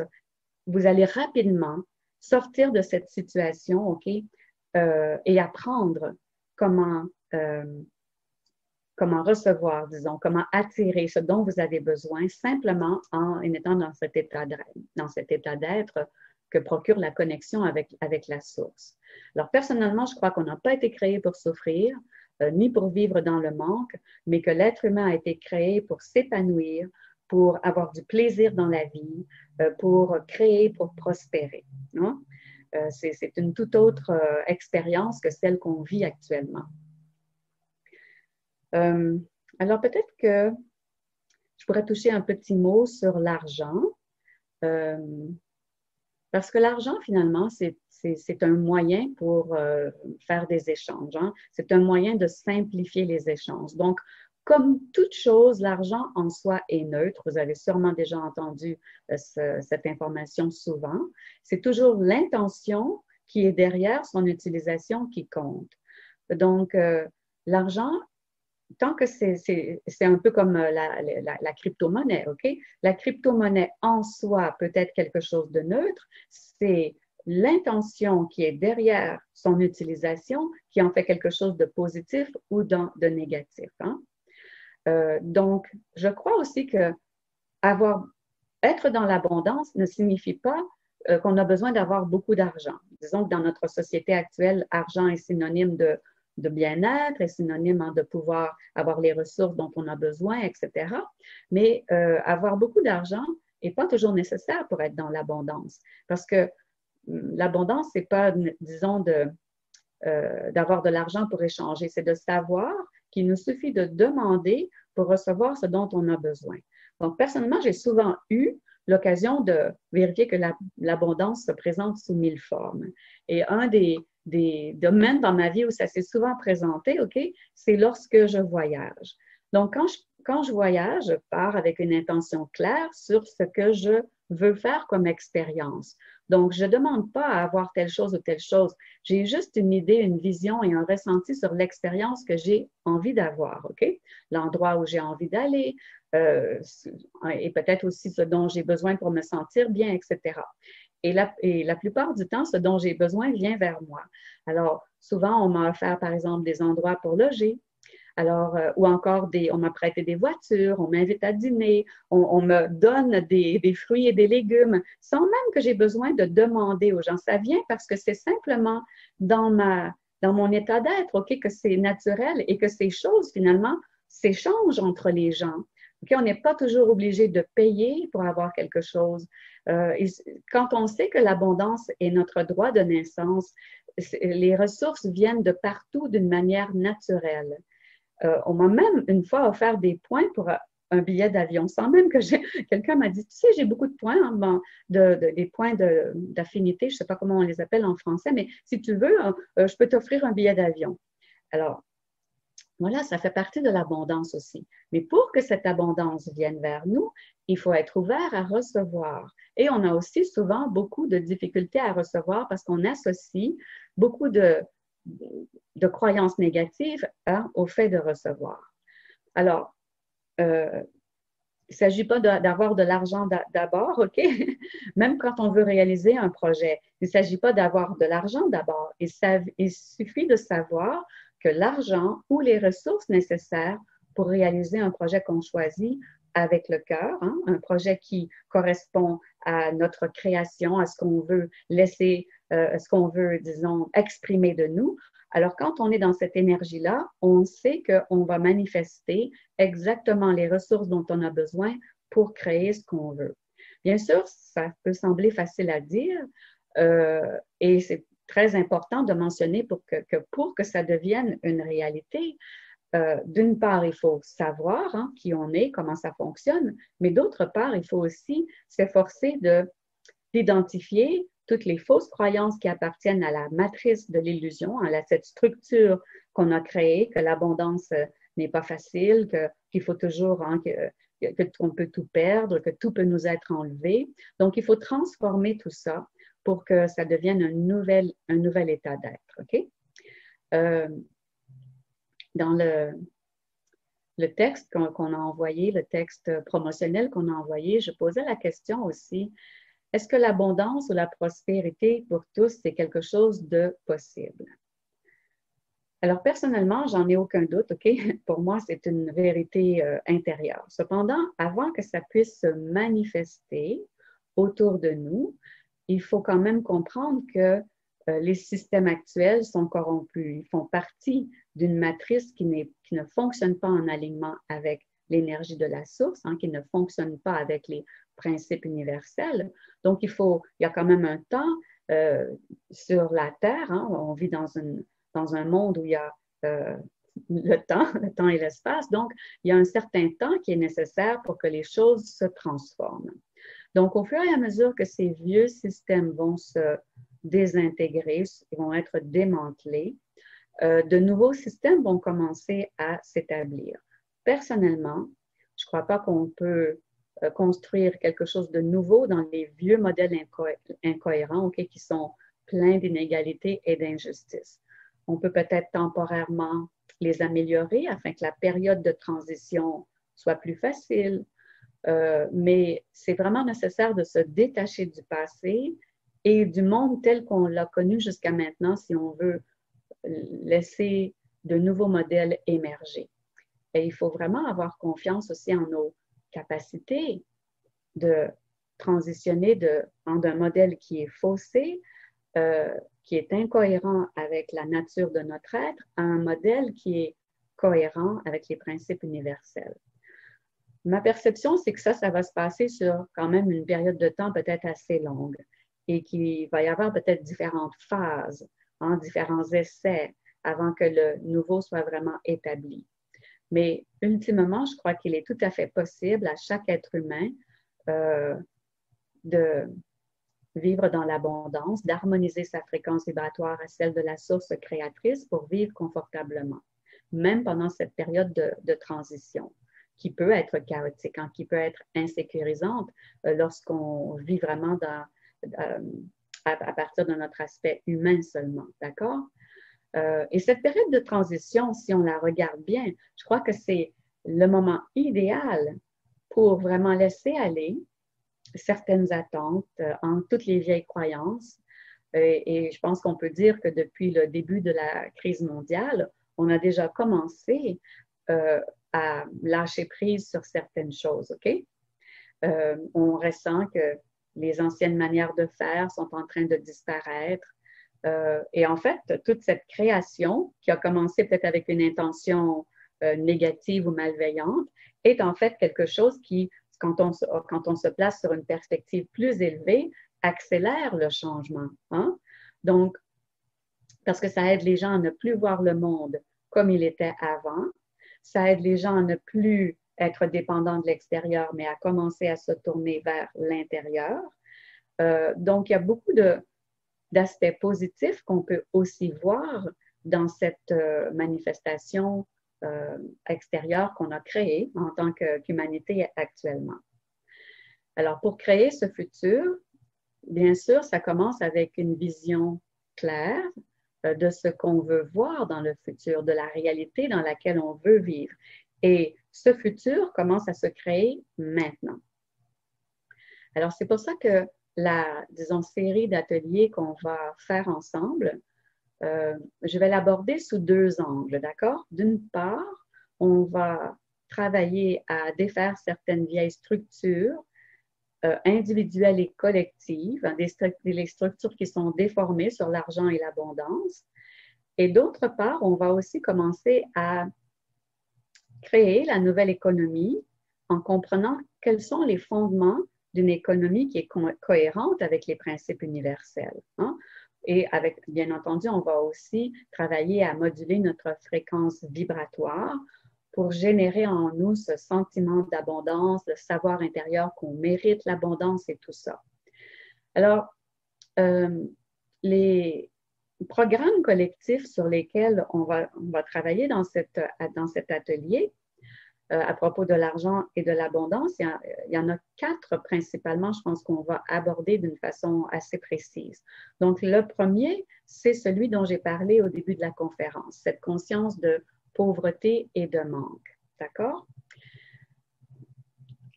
vous allez rapidement sortir de cette situation, OK, et apprendre comment recevoir, disons, comment attirer ce dont vous avez besoin simplement en étant dans cet état d'être que procure la connexion avec la source. Alors, personnellement, je crois qu'on n'a pas été créé pour souffrir, ni pour vivre dans le manque, mais que l'être humain a été créé pour s'épanouir, pour avoir du plaisir dans la vie, pour créer, pour prospérer. Non? C'est une toute autre expérience que celle qu'on vit actuellement. Alors peut-être que je pourrais toucher un petit mot sur l'argent, parce que l'argent, finalement, c'est un moyen pour faire des échanges. C'est un moyen de simplifier les échanges. Donc, comme toute chose, l'argent en soi est neutre. Vous avez sûrement déjà entendu cette information souvent. C'est toujours l'intention qui est derrière son utilisation qui compte. Donc, l'argent, tant que c'est un peu comme la crypto-monnaie, OK? La crypto-monnaie en soi peut être quelque chose de neutre. C'est l'intention qui est derrière son utilisation qui en fait quelque chose de positif ou de négatif. Donc, je crois aussi que être dans l'abondance ne signifie pas qu'on a besoin d'avoir beaucoup d'argent. Disons que dans notre société actuelle, argent est synonyme de bien-être, est synonyme de pouvoir avoir les ressources dont on a besoin, etc. Mais avoir beaucoup d'argent n'est pas toujours nécessaire pour être dans l'abondance. Parce que l'abondance, ce n'est pas, disons, d'avoir de l'argent pour échanger, c'est de savoir qu'il nous suffit de demander pour recevoir ce dont on a besoin. Donc, personnellement, j'ai souvent eu l'occasion de vérifier que l'abondance se présente sous 1000 formes. Et un des domaines dans ma vie où ça s'est souvent présenté, OK, c'est lorsque je voyage. Donc, quand je voyage, je pars avec une intention claire sur ce que je veux faire comme expérience. Donc, je ne demande pas à avoir telle chose ou telle chose. J'ai juste une idée, une vision et un ressenti sur l'expérience que j'ai envie d'avoir, OK? L'endroit où j'ai envie d'aller et peut-être aussi ce dont j'ai besoin pour me sentir bien, etc. Et la plupart du temps, ce dont j'ai besoin vient vers moi. Alors, souvent, on m'a offert, par exemple, des endroits pour loger. Alors, ou encore, on m'a prêté des voitures, on m'invite à dîner, on me donne des fruits et des légumes, sans même que j'ai besoin de demander aux gens. Ça vient parce que c'est simplement dans mon état d'être, OK, que c'est naturel et que ces choses, finalement, s'échangent entre les gens. OK, on n'est pas toujours obligé de payer pour avoir quelque chose. Quand on sait que l'abondance est notre droit de naissance, les ressources viennent de partout d'une manière naturelle. On m'a même une fois offert des points pour un billet d'avion, sans même que quelqu'un m'a dit, tu sais, j'ai beaucoup de points, hein, bon, des points d'affinité, je ne sais pas comment on les appelle en français, mais si tu veux, je peux t'offrir un billet d'avion. Alors, voilà, ça fait partie de l'abondance aussi. Mais pour que cette abondance vienne vers nous, il faut être ouvert à recevoir. Et on a aussi souvent beaucoup de difficultés à recevoir parce qu'on associe beaucoup de croyances négatives, hein, au fait de recevoir. Alors, il ne s'agit pas d'avoir de l'argent d'abord, OK? Même quand on veut réaliser un projet, il ne s'agit pas d'avoir de l'argent d'abord. Il suffit de savoir que l'argent ou les ressources nécessaires pour réaliser un projet qu'on choisit avec le cœur, hein, un projet qui correspond à notre création, à ce qu'on veut laisser, ce qu'on veut, disons, exprimer de nous. Alors, quand on est dans cette énergie-là, on sait qu'on va manifester exactement les ressources dont on a besoin pour créer ce qu'on veut. Bien sûr, ça peut sembler facile à dire et c'est très important de mentionner pour que ça devienne une réalité. D'une part, il faut savoir, hein, qui on est, comment ça fonctionne, mais d'autre part, il faut aussi s'efforcer d'identifier toutes les fausses croyances qui appartiennent à la matrice de l'illusion, à cette structure qu'on a créée, que l'abondance n'est pas facile, qu'il faut toujours, hein, qu'on peut tout perdre, que tout peut nous être enlevé. Donc, il faut transformer tout ça pour que ça devienne un nouvel état d'être. OK? Dans le texte qu'on a envoyé, le texte promotionnel qu'on a envoyé, je posais la question aussi, est-ce que l'abondance ou la prospérité pour tous, c'est quelque chose de possible? Alors, personnellement, j'en ai aucun doute, OK? Pour moi, c'est une vérité intérieure. Cependant, avant que ça puisse se manifester autour de nous, il faut quand même comprendre que les systèmes actuels sont corrompus. Ils font partie d'une matrice qui ne fonctionne pas en alignement avec l'énergie de la source, hein, qui ne fonctionne pas avec les principes universels. Donc, il y a quand même un temps sur la Terre, hein, on vit dans un monde où il y a le temps et l'espace. Donc, il y a un certain temps qui est nécessaire pour que les choses se transforment. Donc, au fur et à mesure que ces vieux systèmes vont se désintégrer, vont être démantelés, de nouveaux systèmes vont commencer à s'établir. Personnellement, je ne crois pas qu'on peut construire quelque chose de nouveau dans les vieux modèles incohérents, okay, qui sont pleins d'inégalités et d'injustices. On peut peut-être temporairement les améliorer afin que la période de transition soit plus facile, mais c'est vraiment nécessaire de se détacher du passé et du monde tel qu'on l'a connu jusqu'à maintenant si on veut laisser de nouveaux modèles émerger. Et il faut vraiment avoir confiance aussi en nos capacités de transitionner d'un modèle qui est faussé, qui est incohérent avec la nature de notre être, à un modèle qui est cohérent avec les principes universels. Ma perception, c'est que ça va se passer sur quand même une période de temps peut-être assez longue et qu'il va y avoir peut-être différentes phases, hein, différents essais avant que le nouveau soit vraiment établi. Mais ultimement, je crois qu'il est tout à fait possible à chaque être humain de vivre dans l'abondance, d'harmoniser sa fréquence vibratoire à celle de la source créatrice pour vivre confortablement, même pendant cette période de transition qui peut être chaotique, hein, qui peut être insécurisante lorsqu'on vit vraiment à partir de notre aspect humain seulement, d'accord? Et cette période de transition, si on la regarde bien, je crois que c'est le moment idéal pour vraiment laisser aller certaines attentes en toutes les vieilles croyances. Et je pense qu'on peut dire que depuis le début de la crise mondiale, on a déjà commencé à lâcher prise sur certaines choses, OK? On ressent que les anciennes manières de faire sont en train de disparaître. Et en fait, toute cette création qui a commencé peut-être avec une intention négative ou malveillante est en fait quelque chose qui, quand on se place sur une perspective plus élevée, accélère le changement. Hein? Donc, parce que ça aide les gens à ne plus voir le monde comme il était avant, ça aide les gens à ne plus être dépendant de l'extérieur, mais à commencer à se tourner vers l'intérieur. Donc, il y a beaucoup d'aspects positifs qu'on peut aussi voir dans cette manifestation extérieure qu'on a créée en tant qu'humanité actuellement. Alors, pour créer ce futur, bien sûr, ça commence avec une vision claire de ce qu'on veut voir dans le futur, de la réalité dans laquelle on veut vivre. Et ce futur commence à se créer maintenant. Alors, c'est pour ça que la, disons, série d'ateliers qu'on va faire ensemble, je vais l'aborder sous deux angles, d'accord? D'une part, on va travailler à défaire certaines vieilles structures individuelles et collectives, les structures qui sont déformées sur l'argent et l'abondance. Et d'autre part, on va aussi commencer à créer la nouvelle économie en comprenant quels sont les fondements d'une économie qui est cohérente avec les principes universels. Hein? Et avec, bien entendu, on va aussi travailler à moduler notre fréquence vibratoire pour générer en nous ce sentiment d'abondance, le savoir intérieur qu'on mérite l'abondance et tout ça. Alors, les programmes collectifs sur lesquels on va travailler dans cet atelier, à propos de l'argent et de l'abondance, il y en a 4 principalement, je pense qu'on va aborder d'une façon assez précise. Donc, le premier, c'est celui dont j'ai parlé au début de la conférence, cette conscience de pauvreté et de manque. D'accord?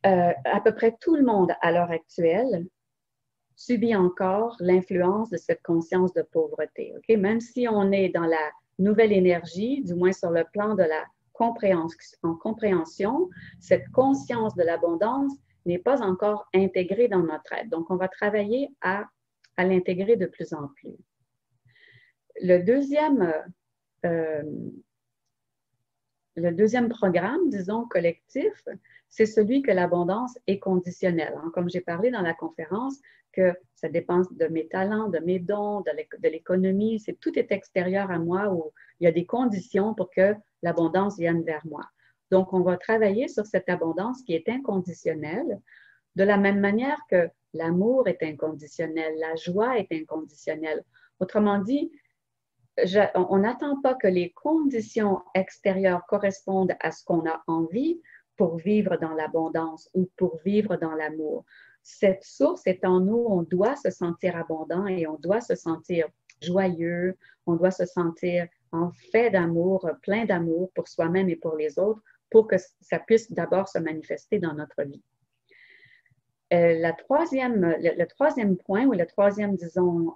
À peu près tout le monde à l'heure actuelle subit encore l'influence de cette conscience de pauvreté. Okay? Même si on est dans la nouvelle énergie, du moins sur le plan de la compréhension, cette conscience de l'abondance n'est pas encore intégrée dans notre être. Donc, on va travailler à l'intégrer de plus en plus. Le deuxième programme, disons, collectif, c'est celui que l'abondance est conditionnelle. Hein. Comme j'ai parlé dans la conférence, que ça dépend de mes talents, de mes dons, de l'économie, tout est extérieur à moi où il y a des conditions pour que l'abondance vienne vers moi. Donc, on va travailler sur cette abondance qui est inconditionnelle, de la même manière que l'amour est inconditionnel, la joie est inconditionnelle. Autrement dit, on n'attend pas que les conditions extérieures correspondent à ce qu'on a envie pour vivre dans l'abondance ou pour vivre dans l'amour. Cette source est en nous, on doit se sentir abondant et on doit se sentir joyeux, on doit se sentir en fait d'amour, plein d'amour pour soi-même et pour les autres, pour que ça puisse d'abord se manifester dans notre vie. Le troisième point, ou le troisième, disons,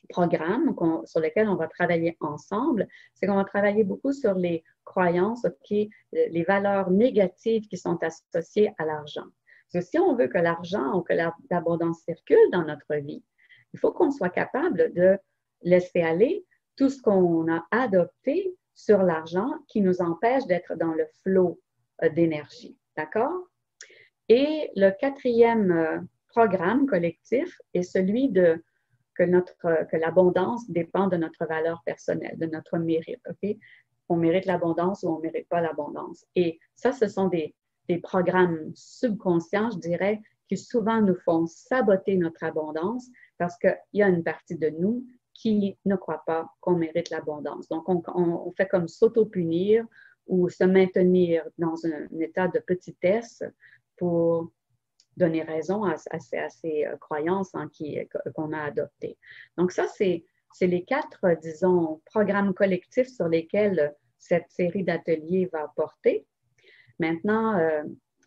programme sur lequel on va travailler ensemble, c'est qu'on va travailler beaucoup sur les croyances, les valeurs négatives qui sont associées à l'argent. Parce que si on veut que l'argent ou que l'abondance circule dans notre vie, il faut qu'on soit capable de laisser aller tout ce qu'on a adopté sur l'argent qui nous empêche d'être dans le flot d'énergie. D'accord? Et le quatrième programme collectif est celui que l'abondance dépend de notre valeur personnelle, de notre mérite. Okay? On mérite l'abondance ou on ne mérite pas l'abondance. Et ça, ce sont des programmes subconscients, je dirais, qui souvent nous font saboter notre abondance parce qu'il y a une partie de nous qui ne croit pas qu'on mérite l'abondance. Donc, on fait comme s'auto-punir ou se maintenir dans un état de petitesse pour donner raison à ces croyances hein, qu'on a adoptées. Donc ça, c'est les 4, disons, programmes collectifs sur lesquels cette série d'ateliers va porter. Maintenant,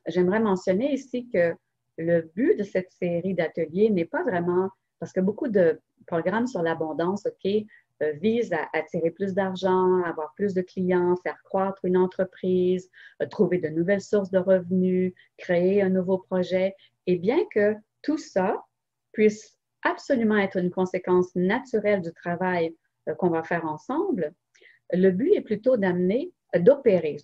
j'aimerais mentionner ici que le but de cette série d'ateliers n'est pas vraiment, parce que beaucoup de programmes sur l'abondance, visent à attirer plus d'argent, avoir plus de clients, faire croître une entreprise, trouver de nouvelles sources de revenus, créer un nouveau projet. Et bien que tout ça puisse absolument être une conséquence naturelle du travail qu'on va faire ensemble, le but est plutôt d'opérer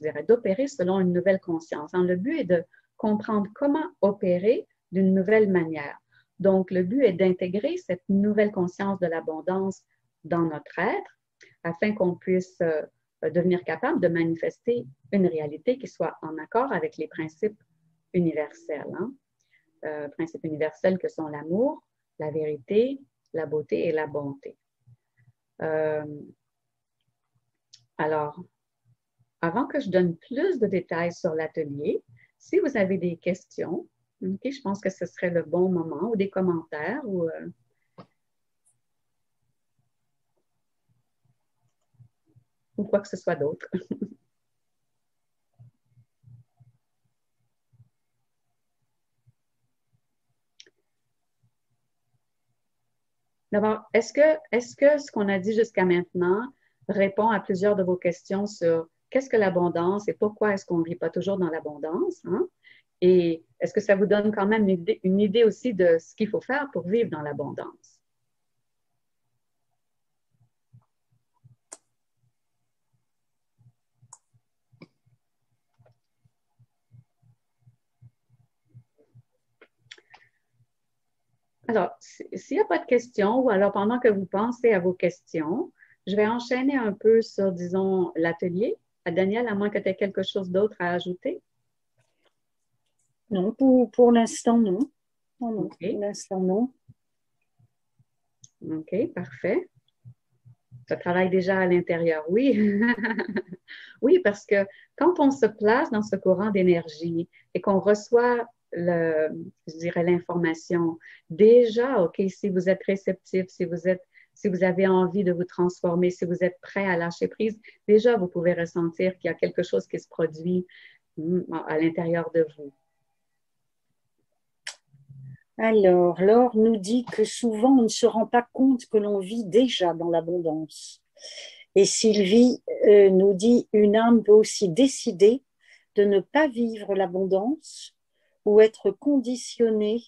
selon une nouvelle conscience. Le but est de comprendre comment opérer d'une nouvelle manière. Donc, le but est d'intégrer cette nouvelle conscience de l'abondance dans notre être afin qu'on puisse devenir capable de manifester une réalité qui soit en accord avec les principes universels. Hein? Principes universels que sont l'amour, la vérité, la beauté et la bonté. Alors, avant que je donne plus de détails sur l'atelier, si vous avez des questions, okay, je pense que ce serait le bon moment, ou des commentaires, ou quoi que ce soit d'autre. D'abord, est-ce que ce qu'on a dit jusqu'à maintenant répond à plusieurs de vos questions sur qu'est-ce que l'abondance et pourquoi est-ce qu'on ne vit pas toujours dans l'abondance? Hein? Et est-ce que ça vous donne quand même une idée aussi de ce qu'il faut faire pour vivre dans l'abondance? Alors, s'il n'y a pas de questions, ou alors pendant que vous pensez à vos questions, je vais enchaîner un peu sur, disons, l'atelier. Daniel, à moins que tu aies quelque chose d'autre à ajouter? Non, pour l'instant, non. Non, non. Okay. Pour l'instant, non. OK, parfait. Ça travaille déjà à l'intérieur, oui. Oui, parce que quand on se place dans ce courant d'énergie et qu'on reçoit je dirais l'information, déjà, OK, si vous êtes réceptif, si vous avez envie de vous transformer, si vous êtes prêt à lâcher prise, déjà, vous pouvez ressentir qu'il y a quelque chose qui se produit à l'intérieur de vous. Alors, Laure nous dit que souvent on ne se rend pas compte que l'on vit déjà dans l'abondance. Et Sylvie nous dit une âme peut aussi décider de ne pas vivre l'abondance ou être conditionnée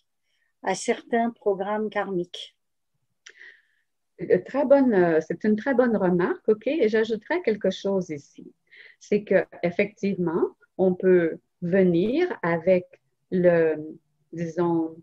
à certains programmes karmiques. C'est une très bonne remarque, OK? Et j'ajouterais quelque chose ici. C'est qu'effectivement, on peut venir avec disons,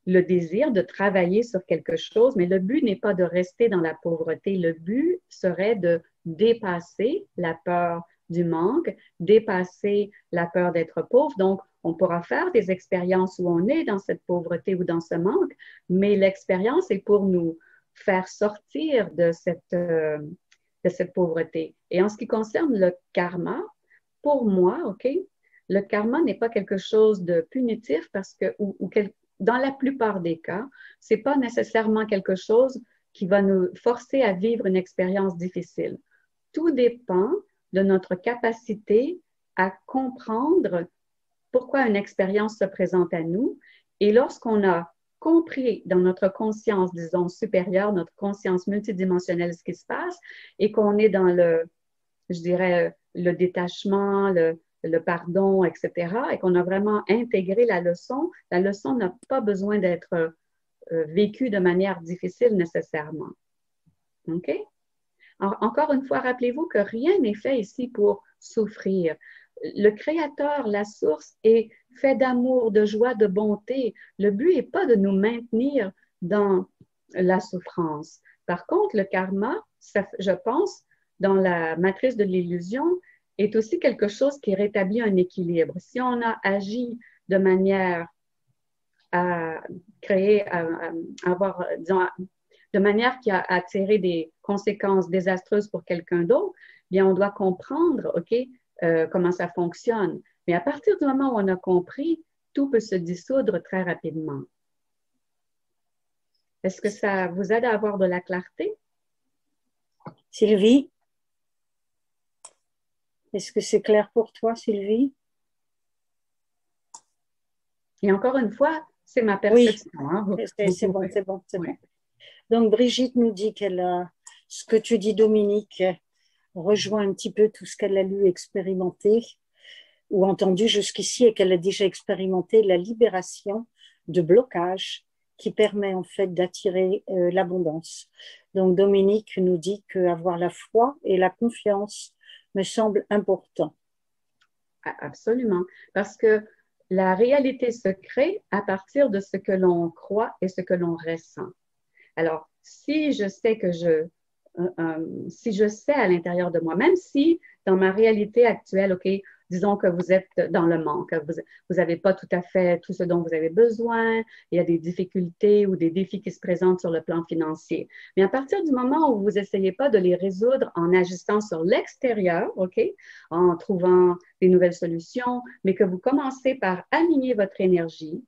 le désir de travailler sur quelque chose, mais le but n'est pas de rester dans la pauvreté. Le but serait de dépasser la peur du manque, dépasser la peur d'être pauvre. Donc, on pourra faire des expériences où on est dans cette pauvreté ou dans ce manque, mais l'expérience est pour nous faire sortir de cette pauvreté. Et en ce qui concerne le karma, pour moi, OK, le karma n'est pas quelque chose de punitif parce que, dans la plupart des cas, ce n'est pas nécessairement quelque chose qui va nous forcer à vivre une expérience difficile. Tout dépend de notre capacité à comprendre pourquoi une expérience se présente à nous. Et lorsqu'on a compris dans notre conscience, disons, supérieure, notre conscience multidimensionnelle ce qui se passe, et qu'on est dans je dirais, le détachement, le pardon, etc., et qu'on a vraiment intégré la leçon n'a pas besoin d'être vécue de manière difficile nécessairement. OK? Alors, encore une fois, rappelez-vous que rien n'est fait ici pour souffrir. Le Créateur, la source, est fait d'amour, de joie, de bonté. Le but n'est pas de nous maintenir dans la souffrance. Par contre, le karma, je pense, dans la matrice de l'illusion, est aussi quelque chose qui rétablit un équilibre. Si on a agi de manière à créer, à avoir, disons, de manière qui a attiré des conséquences désastreuses pour quelqu'un d'autre, bien, on doit comprendre, OK, comment ça fonctionne. Mais à partir du moment où on a compris, tout peut se dissoudre très rapidement. Est-ce que ça vous aide à avoir de la clarté? Sylvie? Est-ce que c'est clair pour toi, Sylvie? Et encore une fois, c'est ma perception. Oui, hein. c'est bon, c'est bon, c'est oui. bon. Donc, Brigitte nous dit ce que tu dis, Dominique, rejoint un petit peu tout ce qu'elle a lu, expérimenté ou entendu jusqu'ici et qu'elle a déjà expérimenté la libération de blocage qui permet en fait d'attirer l'abondance. Donc, Dominique nous dit qu'avoir la foi et la confiance me semble important. Absolument. Parce que la réalité se crée à partir de ce que l'on croit et ce que l'on ressent. Alors, si je sais que si je sais à l'intérieur de moi, même si dans ma réalité actuelle, OK, disons que vous êtes dans le manque, vous n'avez pas tout à fait tout ce dont vous avez besoin, il y a des difficultés ou des défis qui se présentent sur le plan financier. Mais à partir du moment où vous n'essayez pas de les résoudre en agissant sur l'extérieur, OK, en trouvant des nouvelles solutions, mais que vous commencez par aligner votre énergie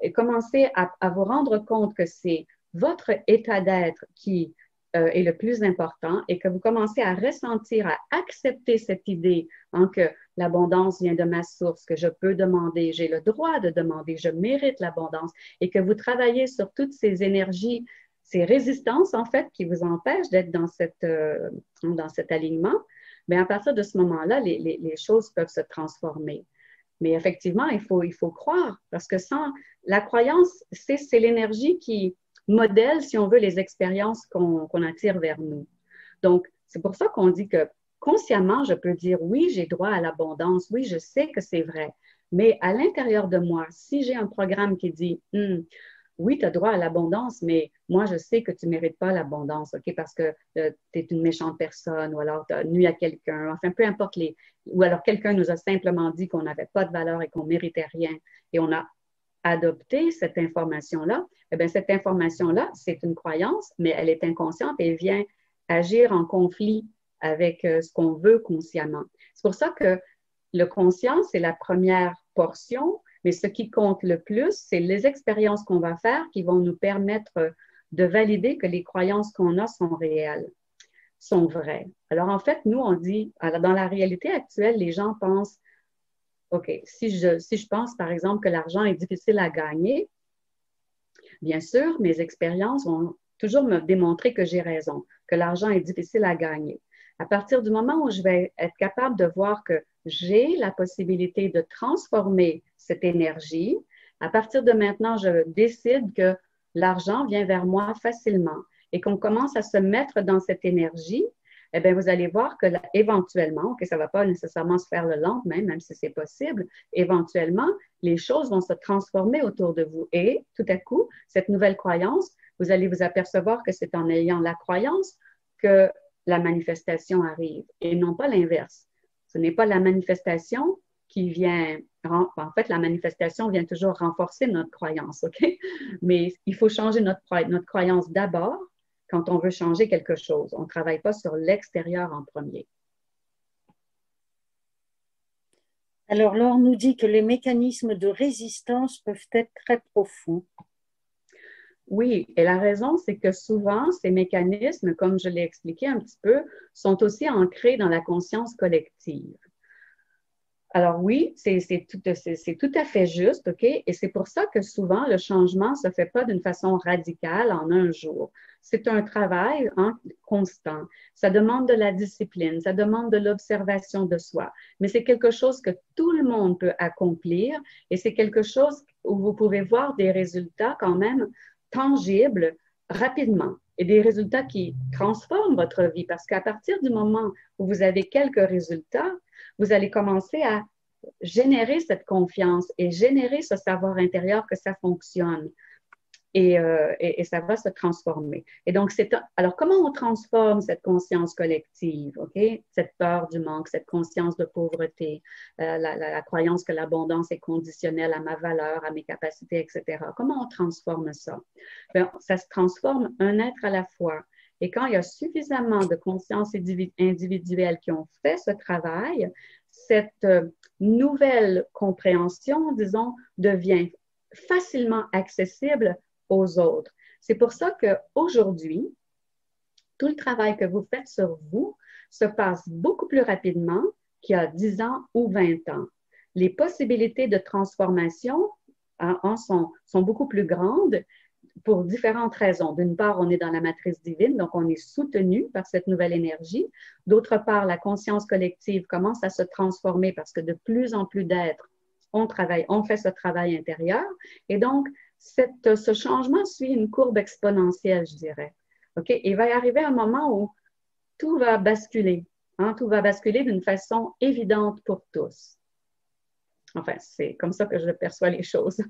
et commencer à vous rendre compte que c'est votre état d'être qui est le plus important et que vous commencez à ressentir, à accepter cette idée que l'abondance vient de ma source, que je peux demander, j'ai le droit de demander, je mérite l'abondance et que vous travaillez sur toutes ces énergies, ces résistances en fait qui vous empêchent d'être dans cet alignement, bien à partir de ce moment-là, les choses peuvent se transformer. Mais effectivement, il faut croire parce que sans la croyance, c'est l'énergie qui modèle, si on veut, les expériences qu'on attire vers nous. Donc, c'est pour ça qu'on dit que consciemment, je peux dire oui, j'ai droit à l'abondance, oui, je sais que c'est vrai. Mais à l'intérieur de moi, si j'ai un programme qui dit oui, tu as droit à l'abondance, mais moi, je sais que tu ne mérites pas l'abondance, OK, parce que tu es une méchante personne ou alors tu as nuit à quelqu'un, enfin, peu importe ou alors quelqu'un nous a simplement dit qu'on n'avait pas de valeur et qu'on ne méritait rien et on a adopté cette information-là, eh bien, cette information-là, c'est une croyance, mais elle est inconsciente et elle vient agir en conflit avec ce qu'on veut consciemment. C'est pour ça que le conscient, c'est la première portion, mais ce qui compte le plus, c'est les expériences qu'on va faire qui vont nous permettre de valider que les croyances qu'on a sont réelles, sont vraies. Alors, en fait, nous, on dit, alors, dans la réalité actuelle, les gens pensent, OK, si je pense, par exemple, que l'argent est difficile à gagner, bien sûr, mes expériences vont toujours me démontrer que j'ai raison, que l'argent est difficile à gagner. À partir du moment où je vais être capable de voir que j'ai la possibilité de transformer cette énergie, à partir de maintenant, je décide que l'argent vient vers moi facilement et qu'on commence à se mettre dans cette énergie, eh bien, vous allez voir que là, éventuellement, OK, ça ne va pas nécessairement se faire le lendemain, même si c'est possible, éventuellement, les choses vont se transformer autour de vous. Et tout à coup, cette nouvelle croyance, vous allez vous apercevoir que c'est en ayant la croyance que la manifestation arrive et non pas l'inverse. Ce n'est pas la manifestation qui vient, en fait, la manifestation vient toujours renforcer notre croyance, OK? Mais il faut changer notre croyance d'abord quand on veut changer quelque chose. On ne travaille pas sur l'extérieur en premier. Alors, Laure nous dit que les mécanismes de résistance peuvent être très profonds. Oui, et la raison, c'est que souvent, ces mécanismes, comme je l'ai expliqué un petit peu, sont aussi ancrés dans la conscience collective. Alors oui, c'est tout à fait juste, OK? Et c'est pour ça que souvent, le changement ne se fait pas d'une façon radicale en un jour. C'est un travail constant. Ça demande de la discipline, ça demande de l'observation de soi. Mais c'est quelque chose que tout le monde peut accomplir et c'est quelque chose où vous pouvez voir des résultats quand même tangibles rapidement et des résultats qui transforment votre vie parce qu'à partir du moment où vous avez quelques résultats, vous allez commencer à générer cette confiance et générer ce savoir intérieur que ça fonctionne. Et ça va se transformer. Et donc, alors, comment on transforme cette conscience collective, OK? Cette peur du manque, cette conscience de pauvreté, la croyance que l'abondance est conditionnelle à ma valeur, à mes capacités, etc. Comment on transforme ça? Bien, ça se transforme un être à la fois. Et quand il y a suffisamment de consciences individuelles qui ont fait ce travail, cette nouvelle compréhension, disons, devient facilement accessible aux autres. C'est pour ça qu'aujourd'hui, tout le travail que vous faites sur vous se passe beaucoup plus rapidement qu'il y a 10 ans ou 20 ans. Les possibilités de transformation sont beaucoup plus grandes pour différentes raisons. D'une part, on est dans la matrice divine, donc on est soutenu par cette nouvelle énergie. D'autre part, la conscience collective commence à se transformer parce que de plus en plus d'êtres, on fait ce travail intérieur. Et donc, ce changement suit une courbe exponentielle, je dirais. OK? Il va y arriver un moment où tout va basculer. Tout va basculer d'une façon évidente pour tous. Enfin, c'est comme ça que je perçois les choses.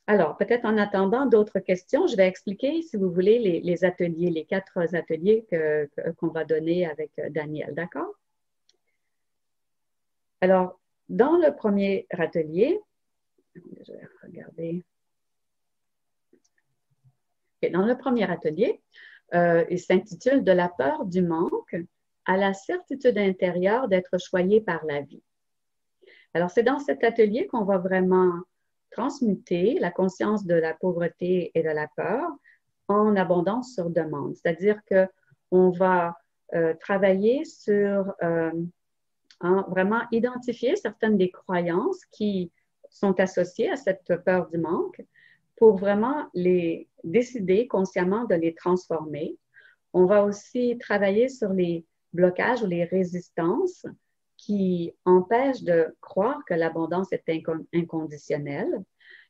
Alors, peut-être en attendant d'autres questions, je vais expliquer, si vous voulez, les ateliers, les 4 ateliers qu'on va donner avec Daniel, d'accord? Alors, dans le premier atelier, je vais regarder. Dans le premier atelier, il s'intitule « De la peur du manque à la certitude intérieure d'être choyé par la vie ». Alors, c'est dans cet atelier qu'on va vraiment transmuter la conscience de la pauvreté et de la peur en abondance sur demande. C'est-à-dire qu'on va travailler sur vraiment identifier certaines des croyances qui sont associées à cette peur du manque pour vraiment les décider consciemment de les transformer. On va aussi travailler sur les blocages ou les résistances qui empêchent de croire que l'abondance est inconditionnelle.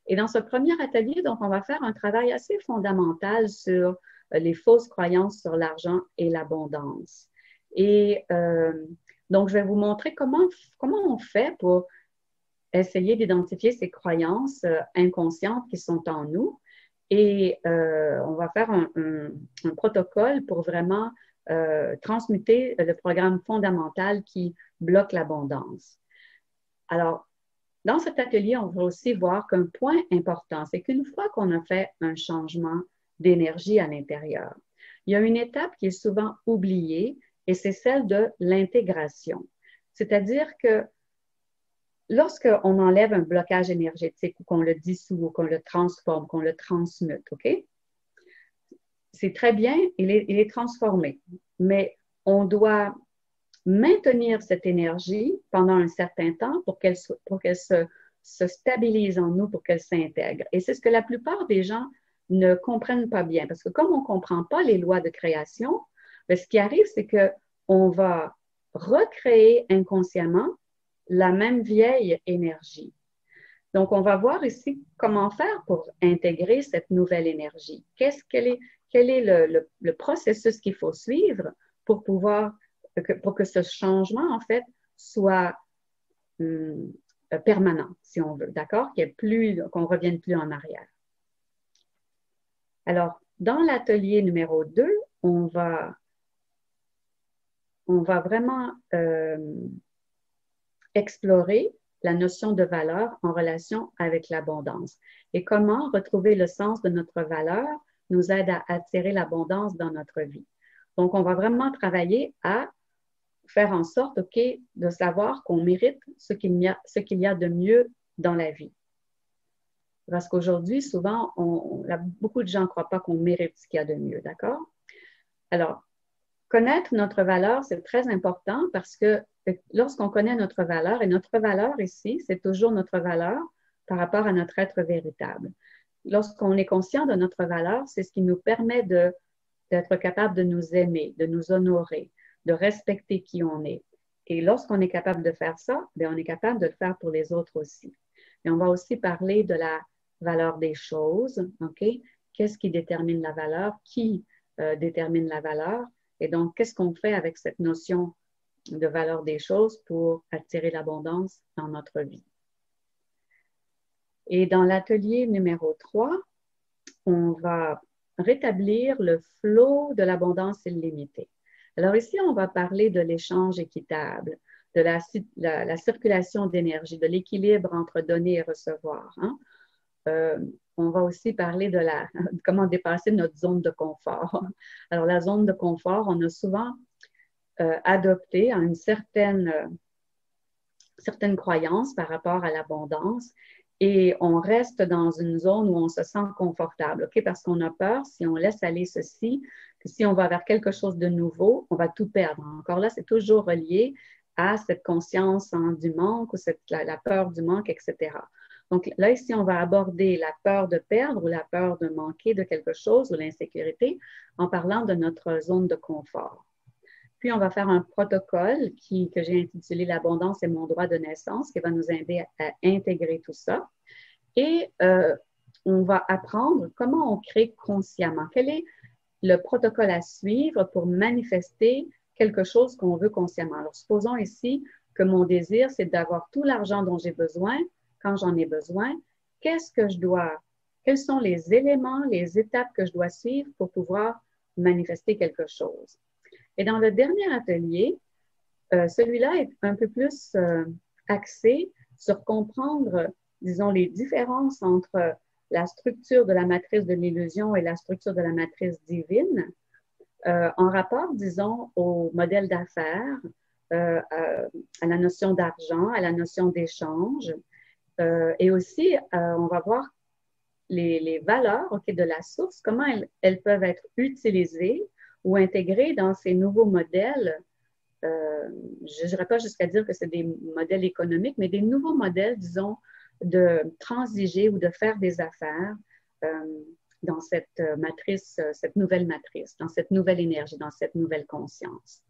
Et dans ce premier atelier, donc, on va faire un travail assez fondamental sur les fausses croyances sur l'argent et l'abondance. Et donc, je vais vous montrer comment on fait pour essayer d'identifier ces croyances inconscientes qui sont en nous. Et on va faire un protocole pour vraiment transmuter le programme fondamental qui bloque l'abondance. Alors, dans cet atelier, on va aussi voir qu'un point important, c'est qu'une fois qu'on a fait un changement d'énergie à l'intérieur, il y a une étape qui est souvent oubliée et c'est celle de l'intégration. C'est-à-dire que lorsqu'on enlève un blocage énergétique ou qu'on le dissout ou qu'on le transforme, qu'on le transmute, OK? C'est très bien, il est transformé, mais on doit maintenir cette énergie pendant un certain temps pour qu'elle se stabilise en nous, pour qu'elle s'intègre. Et c'est ce que la plupart des gens ne comprennent pas bien, parce que comme on ne comprend pas les lois de création, bien, ce qui arrive, c'est qu'on va recréer inconsciemment la même vieille énergie. Donc, on va voir ici comment faire pour intégrer cette nouvelle énergie. Quel est le processus qu'il faut suivre pour que ce changement, en fait, soit permanent, si on veut, d'accord? Qu'on ne revienne plus en arrière. Alors, dans l'atelier numéro 2, on va vraiment explorer la notion de valeur en relation avec l'abondance et comment retrouver le sens de notre valeur nous aide à attirer l'abondance dans notre vie. Donc, on va vraiment travailler à faire en sorte, OK, de savoir qu'on mérite ce qu'il y a de mieux dans la vie. Parce qu'aujourd'hui, souvent, beaucoup de gens ne croient pas qu'on mérite ce qu'il y a de mieux, d'accord? Alors, connaître notre valeur, c'est très important parce que lorsqu'on connaît notre valeur, et notre valeur ici, c'est toujours notre valeur par rapport à notre être véritable. Lorsqu'on est conscient de notre valeur, c'est ce qui nous permet d'être capable de nous aimer, de nous honorer, de respecter qui on est. Et lorsqu'on est capable de faire ça, bien, on est capable de le faire pour les autres aussi. Et on va aussi parler de la valeur des choses, OK? Qu'est-ce qui détermine la valeur? Qui détermine la valeur? Et donc, qu'est-ce qu'on fait avec cette notion de valeur des choses pour attirer l'abondance dans notre vie? Et dans l'atelier numéro 3, on va rétablir le flot de l'abondance illimitée. Alors ici, on va parler de l'échange équitable, de la circulation d'énergie, de l'équilibre entre donner et recevoir. Hein? On va aussi parler de comment dépasser notre zone de confort. Alors, la zone de confort, on a souvent adopté une certaine croyance par rapport à l'abondance et on reste dans une zone où on se sent confortable, OK? Parce qu'on a peur, si on laisse aller ceci, que si on va vers quelque chose de nouveau, on va tout perdre. Encore là, c'est toujours relié à cette conscience du manque ou la peur du manque, etc. Donc là, ici, on va aborder la peur de perdre ou la peur de manquer de quelque chose ou l'insécurité en parlant de notre zone de confort. Puis, on va faire un protocole que j'ai intitulé « L'abondance est mon droit de naissance » qui va nous aider à intégrer tout ça. Et on va apprendre comment on crée consciemment. Quel est le protocole à suivre pour manifester quelque chose qu'on veut consciemment. Alors, supposons ici que mon désir, c'est d'avoir tout l'argent dont j'ai besoin quand j'en ai besoin. Qu'est-ce que je dois quels sont les éléments, les étapes que je dois suivre pour pouvoir manifester quelque chose. Et dans le dernier atelier, celui-là est un peu plus axé sur comprendre, disons, les différences entre la structure de la matrice de l'illusion et la structure de la matrice divine, en rapport, disons, au modèle d'affaires, à la notion d'argent, à la notion d'échange, et aussi, on va voir les valeurs de la source, comment elles peuvent être utilisées ou intégrées dans ces nouveaux modèles. Je n'irai pas jusqu'à dire que c'est des modèles économiques, mais des nouveaux modèles, disons, de transiger ou de faire des affaires dans cette matrice, cette nouvelle matrice, dans cette nouvelle énergie, dans cette nouvelle conscience.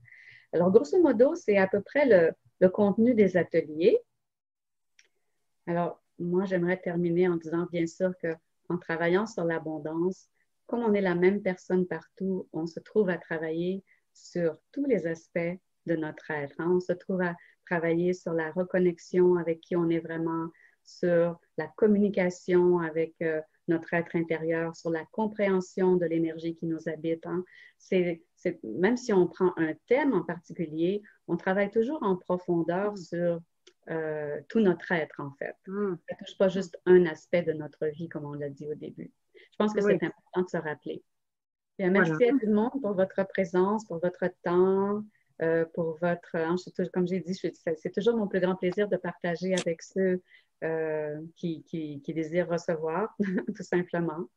Alors, grosso modo, c'est à peu près le contenu des ateliers. Alors, moi, j'aimerais terminer en disant, bien sûr, qu'en travaillant sur l'abondance, comme on est la même personne partout, on se trouve à travailler sur tous les aspects de notre être. On se trouve à travailler sur la reconnexion avec qui on est vraiment, sur la communication avec notre être intérieur, sur la compréhension de l'énergie qui nous habite. Même si on prend un thème en particulier, on travaille toujours en profondeur sur tout notre être, en fait. Ça ne touche pas juste un aspect de notre vie, comme on l'a dit au début. Je pense que c'est important de se rappeler. Bien, merci à tout le monde pour votre présence, pour votre temps, pour votre... Comme j'ai dit, c'est toujours mon plus grand plaisir de partager avec ceux qui désirent recevoir, tout simplement.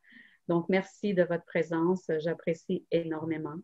Donc, merci de votre présence. J'apprécie énormément.